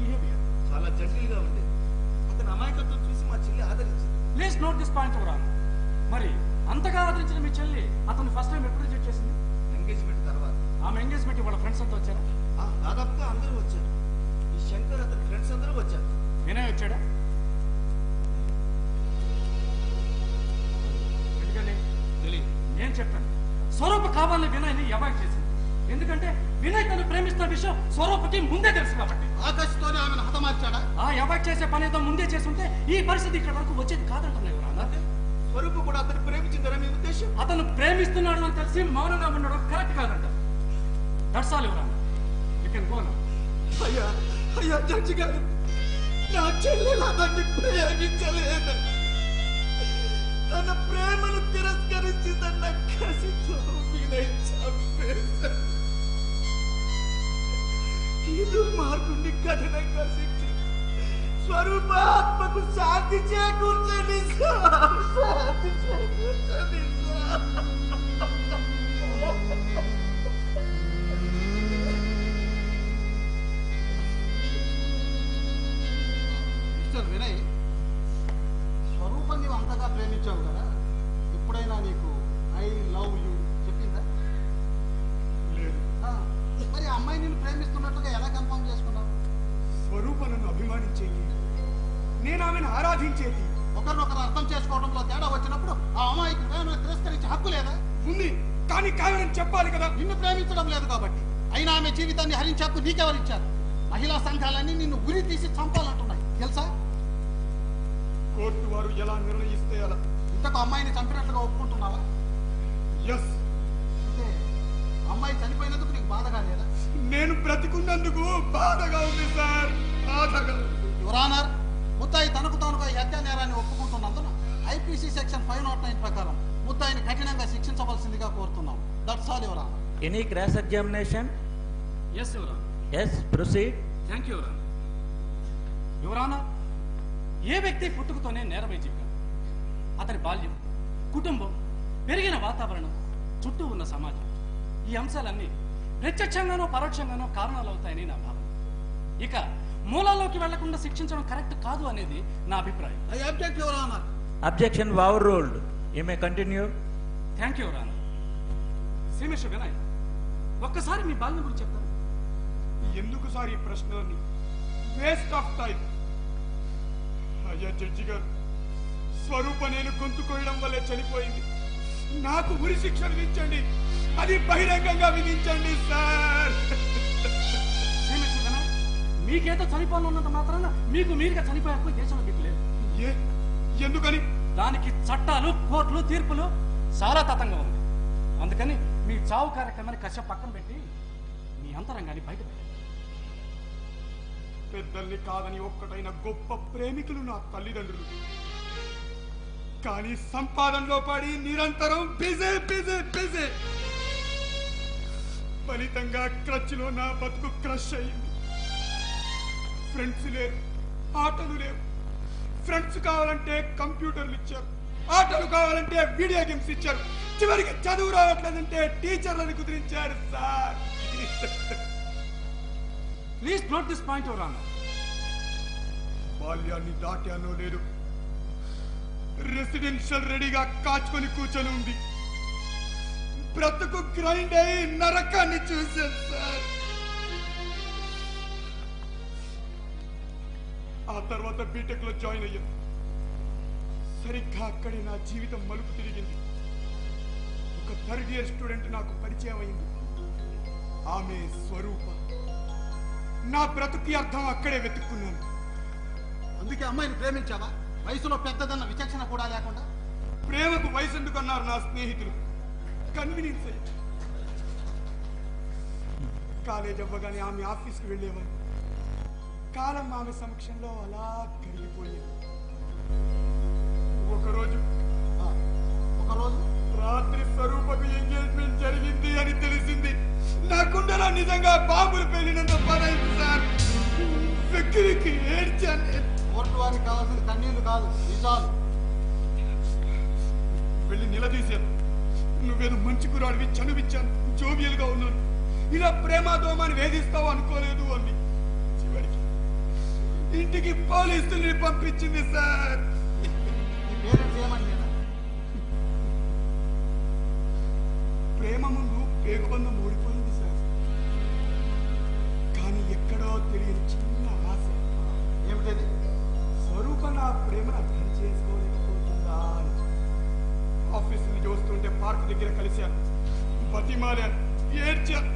బిహేవియర్ చాలా జెంటిల్గా ఉండేది. అతని అమాయకత్వం చూసి మా చెల్లి ఆదరించింది. Please note this point your honour. మరి అంతగా ఆదరించిన మీ చెల్లి అతను ఫస్ట్ టైం ఎప్పుడు రిజెక్ట్ చేసింది? ఎంగేజ్మెంట్ తర్వాత. ఆమె ఎంగేజ్మెంట్ వాళ్ళ ఫ్రెండ్స్ అంతా వచ్చారా? దాదాపుగా అందరూ వచ్చారు. ఈ శంకర్ అతని ఫ్రెండ్స్ అందరూ వచ్చారు. వినయ్ వచ్చాడా? ఎందుకని తెలియదు. నేను చెప్పాను, స్వరూప కావాలని వినయ్ని అవాయిడ్ చేసింది. ఎందుకంటే వినయ్ తను ప్రేమిస్తున్న విషయం స్వరూపకి ముందే తెలుసు కాబట్టి. ఆకాశతోనే ఆమెను హతమార్చాడా? ఆ అవాయిడ్ చేసే పని ఏదో ముందే చేస్తుంటే ఈ పరిస్థితి ఇక్కడ వరకు వచ్చేది కాదంటున్నాయి. స్వరూప్ కూడా అతను ప్రేమించిందనే మీ ఉద్దేశం? అతను ప్రేమిస్తున్నాడు అని తెలిసి మౌనంగా ఉండడం కరెక్ట్ కాదంట. That's all your honour. You can go now. అయ్యా అయ్యా జడ్జి గారు, నా చెల్లెలు అతన్ని ప్రేమించలేదు. తన ప్రేమను తిరస్కరించిందన్న కసితో వినయ్ చంపేశాడు. ఈ దుర్మార్గుణ్ణి కఠినంగా శిక్షి స్వరూపాత్మకు శాంతి చేకూర్చండి సార్, శాంతి చేకూర్చండి సార్. మిస్టర్ వినయ్, స్వరూపం నీవు అంతగా ప్రేమించావు కదా, ఎప్పుడైనా నీకు ఐ లవ్ యూ చెప్పిందా? లేదు. మరి ఆ అమ్మాయి నిన్ను ప్రేమిస్తున్నట్టుగా ఎలా కన్ఫర్మ్ చేసుకున్నావు? స్వరూప నన్ను అభిమానించేది, నేను ఆమెను ఆరాధించేది. ఒకరినొకరు అర్థం చేసుకోవడంలో తేడా వచ్చినప్పుడు ఆ అమ్మాయికి ప్రేమను తిరస్కరించే హక్కు లేదా? ఉంది, కానీ కారణం చెప్పాలి కదా. నిన్ను ప్రేమించడం లేదు కాబట్టి. అయినా ఆమె జీవితాన్ని హరించే హక్కు నీకెవరిచ్చారు? మహిళా సంఘాలన్నీ నిన్ను ఉరి తీసి చంపాలంటున్నాయి తెలుసా? కోర్టు వారు ఎలా నిర్ణయిస్తే అలా. ఇంతకు అమ్మాయిని చంపినట్లుగా ఒప్పుకుంటున్నావా? ఎస్. అంటే అమ్మాయి చనిపోయినందుకు నీకు బాధగా లేదా? నేను బ్రతికున్నందుకు బాధగా ఉంది సార్, బాధగా. యువర్ ఆనర్, ముద్దాయి తనకు తానుగా ఈ హత్యా నేరాన్ని ఒప్పుకుంటున్నందున ఐపీసీ సెక్షన్ 509 ప్రకారం ముద్దాయిని కఠినంగా శిక్షించవలసిందిగా కోరుతున్నాం. That's all your honour. Any cross examination? Yes your honour. Yes, proceed. Thank you your honour. Your honour, ఏ వ్యక్తి పుట్టుకతోనే నేరమై జీవితాడు. అతని బాల్యం, కుటుంబం, పెరిగిన వాతావరణం, చుట్టూ ఉన్న సమాజం, ఈ అంశాలన్నీ ప్రత్యక్షంగానో పరోక్షంగానో కారణాలు అవుతాయని నా భావన. ఇక మూలాల్లోకి వెళ్లకుండా శిక్షించడం కరెక్ట్ కాదు అనేది నా అభిప్రాయం. I object your honour. Objection overruled. You may continue. Thank you your honour. Shri Mister Vinay, ఒక్కసారి మీ బాల్యం గురించి చెప్తారు? ఎందుకు సార్ ఈ ప్రశ్నలన్నీ? Waste of time. అయ్యా జడ్జి గారు, స్వరూప నేను గొంతు కోయడం వల్లే చనిపోయింది. నాకు ఉరి శిక్ష విధించండి, అది బహిరంగంగా విధించండి సార్. శ్రీమిస్టర్ వినయ్, మీకేదో చనిపోనున్నంత మాత్రాన మీకు మీరుగా చనిపోయాక దేశంలో మీకు లేదు. ఎందుకని? దానికి చట్టాలు, కోర్టులు, తీర్పులు చాలా తతంగా ఉంది. అందుకని మీ చావు కార్యక్రమాన్ని కశ్యప్ పక్కన పెట్టి మీ అంతరంగాన్ని బయట పెట్టండి. పెద్దల్ని కాదని ఒక్కటైన గొప్ప ప్రేమికులు నా తల్లిదండ్రులు. కానీ సంపాదనలో పడి నిరంతరం బిజీ బిజీ బిజీ. ఫలితంగా క్రచ్లో నా బతుకు క్రష్ అయింది. ఫ్రెండ్స్ లేరు, ఆటలు లేవు. ఫ్రెండ్స్ కావాలంటే కంప్యూటర్లు ఇచ్చారు, ఆటలు కావాలంటే వీడియో గేమ్స్ ఇచ్చారు. చివరికి చదువు రావట్లేదంటే టీచర్లను కుదిరించారు sir. Please note this point your honour. బాల్యాన్ని దాటానో లేదు, రెసిడెన్షియల్ రెడీగా కాచుకొని కూర్చొని ఉంది. బ్రతుకు గ్రైండ్ అయి నరకాన్ని చూశాను సార్. ఆ తర్వాత బీటెక్ లో జాయిన్ అయ్యాను. సరిగ్గా అక్కడే నా జీవితం మలుపు తిరిగింది. ఒక 3rd year స్టూడెంట్ నాకు పరిచయం అయింది. ఆమె స్వరూప. నా బ్రతుకి అర్థం అక్కడే వెతుక్కున్నాను. అందుకే అమ్మాయిని ప్రేమించావా? వయసులో పెద్దదన్న విచక్షణ కూడా లేకుండా. ప్రేమకు వయసు ఎందుకన్నారు నా స్నేహితులు. కన్వీనియన్స్ అయ్యి కాలేజ్ అవ్వగానే ఆమె ఆఫీస్కి వెళ్ళేవారు. కాలం ఆమె సమక్షంలో అలా కరిగిపోయేది. ఒకరోజు రాత్రి స్వరూపకు ఎంగేజ్మెంట్ జరిగింది అని తెలిసింది. నా గుండెలో నిజంగా బాంబులు పేలినంత పనైంది సార్. వెక్కిరికి ఏడ్చాను. కోర్టు వారికి కావాల్సిన కన్నీళ్లు కాదు, నిజాలు. వెళ్ళి నిలదీశాను. నువ్వేదో మంచి కురాడివి, చనువిచ్చాను, జోవియల్గా ఉన్నాను. ఇలా ప్రేమాదోమాన్ని వేధిస్తావు అనుకోలేదు అని. చివరికి ఇంటికి పోలీసుల్ని పంపించింది సార్. ప్రేమ ముందు పేగుబంధం ఓడిపోయింది సార్. కానీ ఎక్కడో తెలియని చిన్న ఆశ. ఏమిటది? స్వరూప నా ప్రేమను అర్థం చేసుకోలేకపోతుందా అని. ఆఫీసుని చూస్తుంటే పార్క్ దగ్గర కలిశాను, బతిమాలాను, ఏడ్చాను.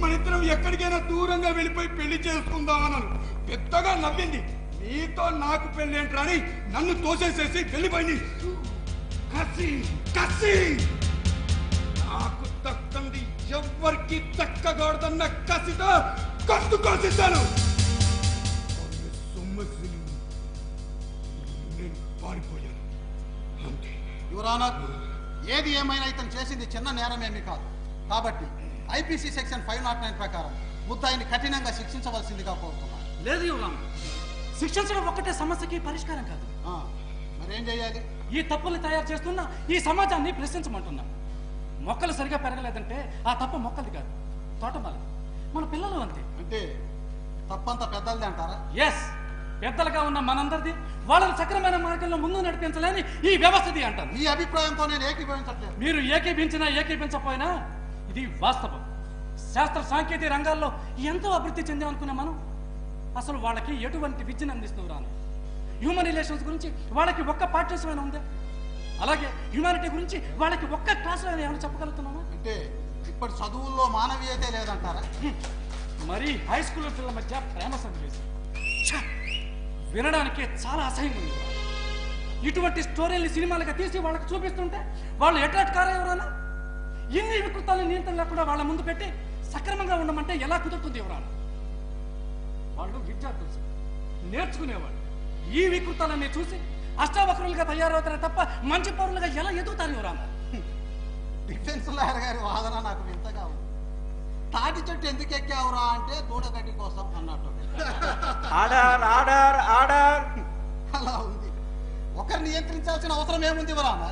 మన ఇద్దరం ఎక్కడికైనా దూరంగా వెళ్ళిపోయి పెళ్లి చేసుకుందామన్నాను. పెద్దగా నవ్వింది. నీతో నాకు పెళ్ళేంట్రా అని నన్ను తోసేసేసి వెళ్ళిపోయింది. కసి కసి నాకు దక్కంది ఎవ్వరికి దక్కకూడదన్న కసితో కట్టు కోసిస్తాను. నేను పారిపోయాను అంతే. యువర్ ఆనర్, ఏది ఏమైనా ఇతను చేసింది చిన్న నేరమేమీ కాదు. కాబట్టి ఐపీసీ సెక్షన్ 509 ప్రకారం ముద్దాయిని కఠినంగా శిక్షించవలసిందిగా కోరుతున్నాను. లేదు యువరామ, శిక్షించడం ఒక్కటే సమస్యకి పరిష్కారం కాదు. మరేం చేయాలి? ఈ తప్పుల్ని తయారు చేస్తున్న ఈ సమాజాన్ని ప్రశ్నించమంటున్నాం. మొక్కలు సరిగా పెరగలేదంటే ఆ తప్పు మొక్కలది కాదు, తోటమాలి, మన పిల్లలు అంతే. అంటే తప్పంతా పెద్దలది అంటారా? ఎస్, పెద్దలుగా ఉన్న మనందరిది. వాళ్ళని సక్రమైన మార్గంలో ముందు నడిపించలేని ఈ వ్యవస్థది అంటారు. మీ అభిప్రాయంతో నేను ఏకీభవించట్లేదు. మీరు ఏకీభించినా ఏకీభించకపోయినా ఇది వాస్తవం. శాస్త్ర సాంకేతిక రంగాల్లో ఎంతో అభివృద్ధి చెందామనుకున్నా మనం అసలు వాళ్ళకి ఎటువంటి విద్యను అందిస్తున్నారు రాను. హ్యూమన్ రిలేషన్స్ గురించి వాళ్ళకి ఒక్క పాఠ్యాంశమైనా ఉందా? అలాగే హ్యూమానిటీ గురించి వాళ్ళకి ఒక్క క్లాసులో ఏమైనా చెప్పగలుగుతున్నామా? అంటే ఇప్పటి చదువుల్లో మానవీయతే లేదంటారా? మరి హై స్కూల్ పిల్లల మధ్య ప్రేమ సన్నివేశం వినడానికి చాలా అసహ్యంగా ఉంది. ఇటువంటి స్టోరీని సినిమాలుగా తీసి వాళ్ళకి చూపిస్తుంటే వాళ్ళు ఎట్రాక్ట్ కారా ఎవరైనా? ఇన్ని వికృతాలను నియంత్రణ లేకుండా వాళ్ళ ముందు పెట్టి సక్రమంగా ఉండమంటే ఎలా కుదురుతుంది ఎవరైనా? వాళ్ళు విద్యార్థులు, నేర్చుకునేవాళ్ళు. ఈ వికృతాలన్నీ చూసి అష్టావక్రులుగా తయారవుతారే తప్ప మంచి పౌరులుగా ఎలా ఎదుగుతారు ఎవరైనా? డిఫెన్స్ లాయర్ గారి వాదన నాకు వింతగా ఉంది. తాటి చెట్టు ఎందుకు ఎక్కావురా అంటే దూడగడ్డి కోసం అన్నట్టు. Order order order. అలా ఉంది. ఒకరు నియంత్రించాల్సిన అవసరం ఏముంది వరానా?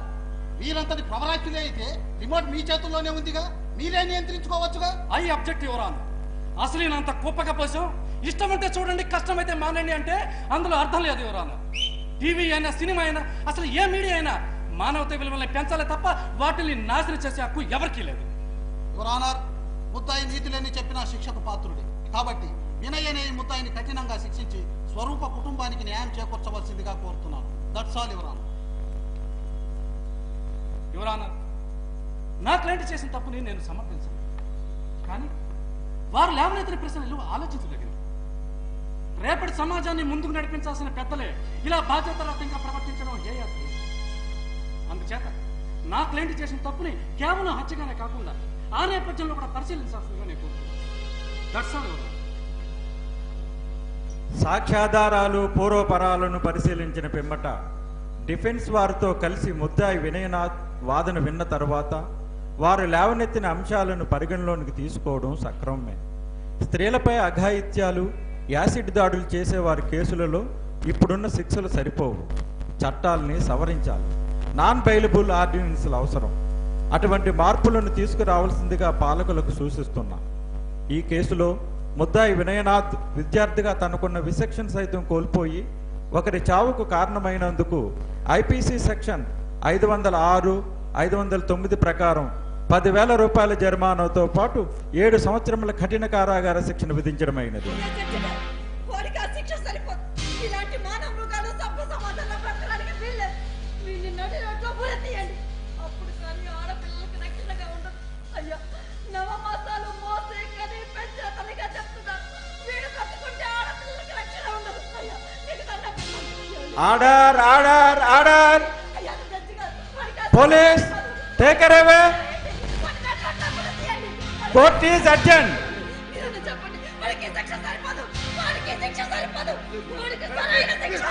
మీరంతటి ప్రవరాక్తులే అయితే రిమోట్ మీ చేతుల్లోనే ఉందిగా, మీరే నియంత్రించుకోవచ్చుగా. I object ఎవరాను. అసలు నేనంత కుప్పక పోసాం, ఇష్టమంటే చూడండి, కష్టమైతే మానండి అంటే అందులో అర్థం లేదు ఎవరాను. టీవీ అయినా సినిమా అయినా అసలు ఏ మీడియా అయినా మానవత విలువల్ని పెంచాలే తప్ప వాటిని నాశనం చేసే హక్కు ఎవరికీ లేదు. యువరానర్, ముద్దాయి నీతులన్నీ చెప్పిన శిక్షకు పాత్రుడే. కాబట్టి వినయనే ఈ ముద్దాయిని కఠినంగా శిక్షించి స్వరూప కుటుంబానికి న్యాయం చేకూర్చవలసిందిగా కోరుతున్నాను. That's all your honour. యువరానర్, నా క్లయింట్ చేసిన తప్పుని నేను సమర్థించను. కానీ వారు లేవనెత్తిన ప్రశ్నలు ఆలోచించదగినవి. రేపటి సమాజాన్ని ముందుకు నడిపించాల్సిన పెద్దలే ఇలా బాధ్యతారహితంగా ప్రవర్తించడం హేయాత్మ. అందుచేత నా క్లయింట్ చేసిన తప్పుని కేవలం హత్యగానే కాకుండా ఆ నేపథ్యంలో కూడా పరిశీలించాల్సిందిగా నేను కోరుతున్నాను. That's all your honour. సాక్ష్యాధారాలు పూర్వపరాలను పరిశీలించిన పిమ్మట డిఫెన్స్ వారితో కలిసి ముద్దాయి వినయనాథ్ వాదన విన్న తర్వాత వారు లేవనెత్తిన అంశాలను పరిగణలోనికి తీసుకోవడం సక్రమమే. స్త్రీలపై అఘాయిత్యాలు, యాసిడ్ దాడులు చేసేవారి కేసులలో ఇప్పుడున్న శిక్షలు సరిపోవు. చట్టాలని సవరించాలి. నాన్ బెయిలబుల్ ఆర్డినెన్స్లు అవసరం. అటువంటి మార్పులను తీసుకురావాల్సిందిగా పాలకులకు సూచిస్తున్నా. ఈ కేసులో ముద్దాయి వినయనాథ్ విద్యార్థిగా తనకున్న విచక్షణ సైతం కోల్పోయి ఒకరి చావుకు కారణమైనందుకు ఐపీసీ సెక్షన్ 506, 509 ప్రకారం 10,000 రూపాయల జరిమానాతో పాటు 7 సంవత్సరముల కఠిన కారాగార శిక్షను విధించడమైనది. వాడికి ఆ శిక్ష సరిపోదు. ఇలాంటి మానవ మృగాలు సభ్య సమాజంలో బ్రతకడానికి వీల్లేదు. వీడిని నడి రోడ్లో బురతీయండి. అప్పుడు కానీ ఆడపిల్లలకు రక్షణగా ఉండదు. అయ్యా, నవమాసాలు మోసే కని పెంచే తల్లిగా చెప్తున్నారు. వీడు బ్రతుకుంటే ఆడపిల్లలకు రక్షణ ఉండదు. అయ్యా, నీకు దండం పెడతాను. Order order order. అయ్యా, జడ్జి గారు, వాడికి ఆ పోలీస్, టేక్ కేర్ అవే. వాడిని నడి రోడ్లో బురతీయండి. Court is urgent. మీరు చెప్పండి, వాడికి శిక్ష సరిపోదు. వాడికి శిక్ష సరిపోదు. వాడికి సరైన శిక్ష.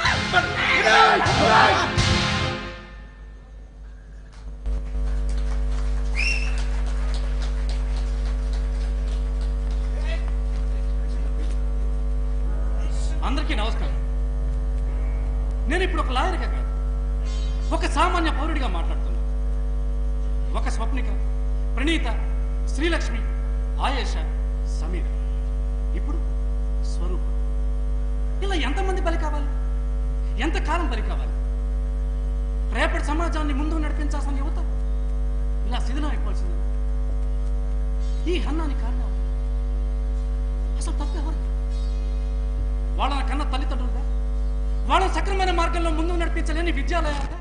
అందరికీ నమస్కారం. నేను ఇప్పుడు ఒక లాయర్గా కాదు, ఒక సామాన్య పౌరుడిగా మాట్లాడుతున్నాను. ఒక స్వప్నిక, ప్రణీత, శ్రీలక్ష్మి, ఆయేష, సమీర, ఇప్పుడు స్వరూప. ఇలా ఎంతమంది బలి కావాలి? ఎంతకాలం బలి కావాలి? రేపటి సమాజాన్ని ముందుకు నడిపించాల్సిన యువత ఇలా శిథిలం అయిపోవాల్సింది. ఈ హన్నానికి కారణం అసలు తప్పు ఎవరు? వాళ్ళ కన్నా తల్లిదండ్రులుగా, వాళ్ళని సక్రమైన మార్గంలో ముందుకు నడిపించలేని విద్యాలయాలదా,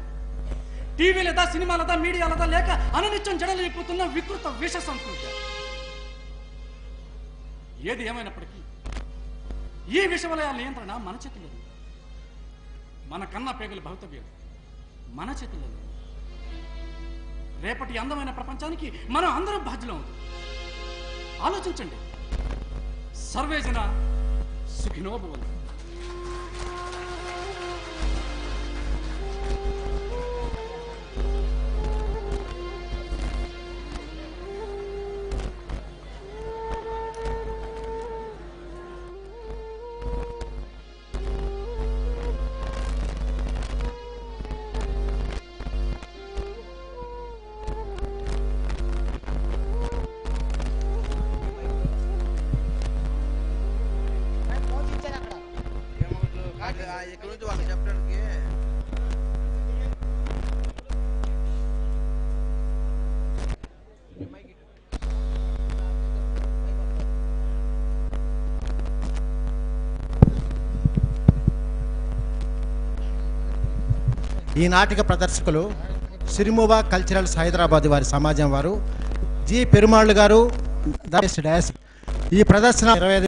టీవీ లేదా సినిమా లేదా మీడియా లేదా, లేక అనునిత్యం జడలైపోతున్న వికృత విష సంస్కృతి. ఏది ఏమైనప్పటికీ ఈ విషవలయాల నియంత్రణ మన చేతుల్లో ఉంది. మన కన్నా పేగుల భవితవ్యం మన చేతుల్లో ఉంది. రేపటి అందమైన ప్రపంచానికి మనం అందరం బాధ్యులం. ఆలోచించండి. సర్వే జన సుఖినో భవంతు. ఈ నాటిక ప్రదర్శకులు సిరిమువా కల్చరల్స్ హైదరాబాద్ వారి సమాజం వారు జి పెరుమాళ్ళు గారు. ఈ ప్రదర్శన 25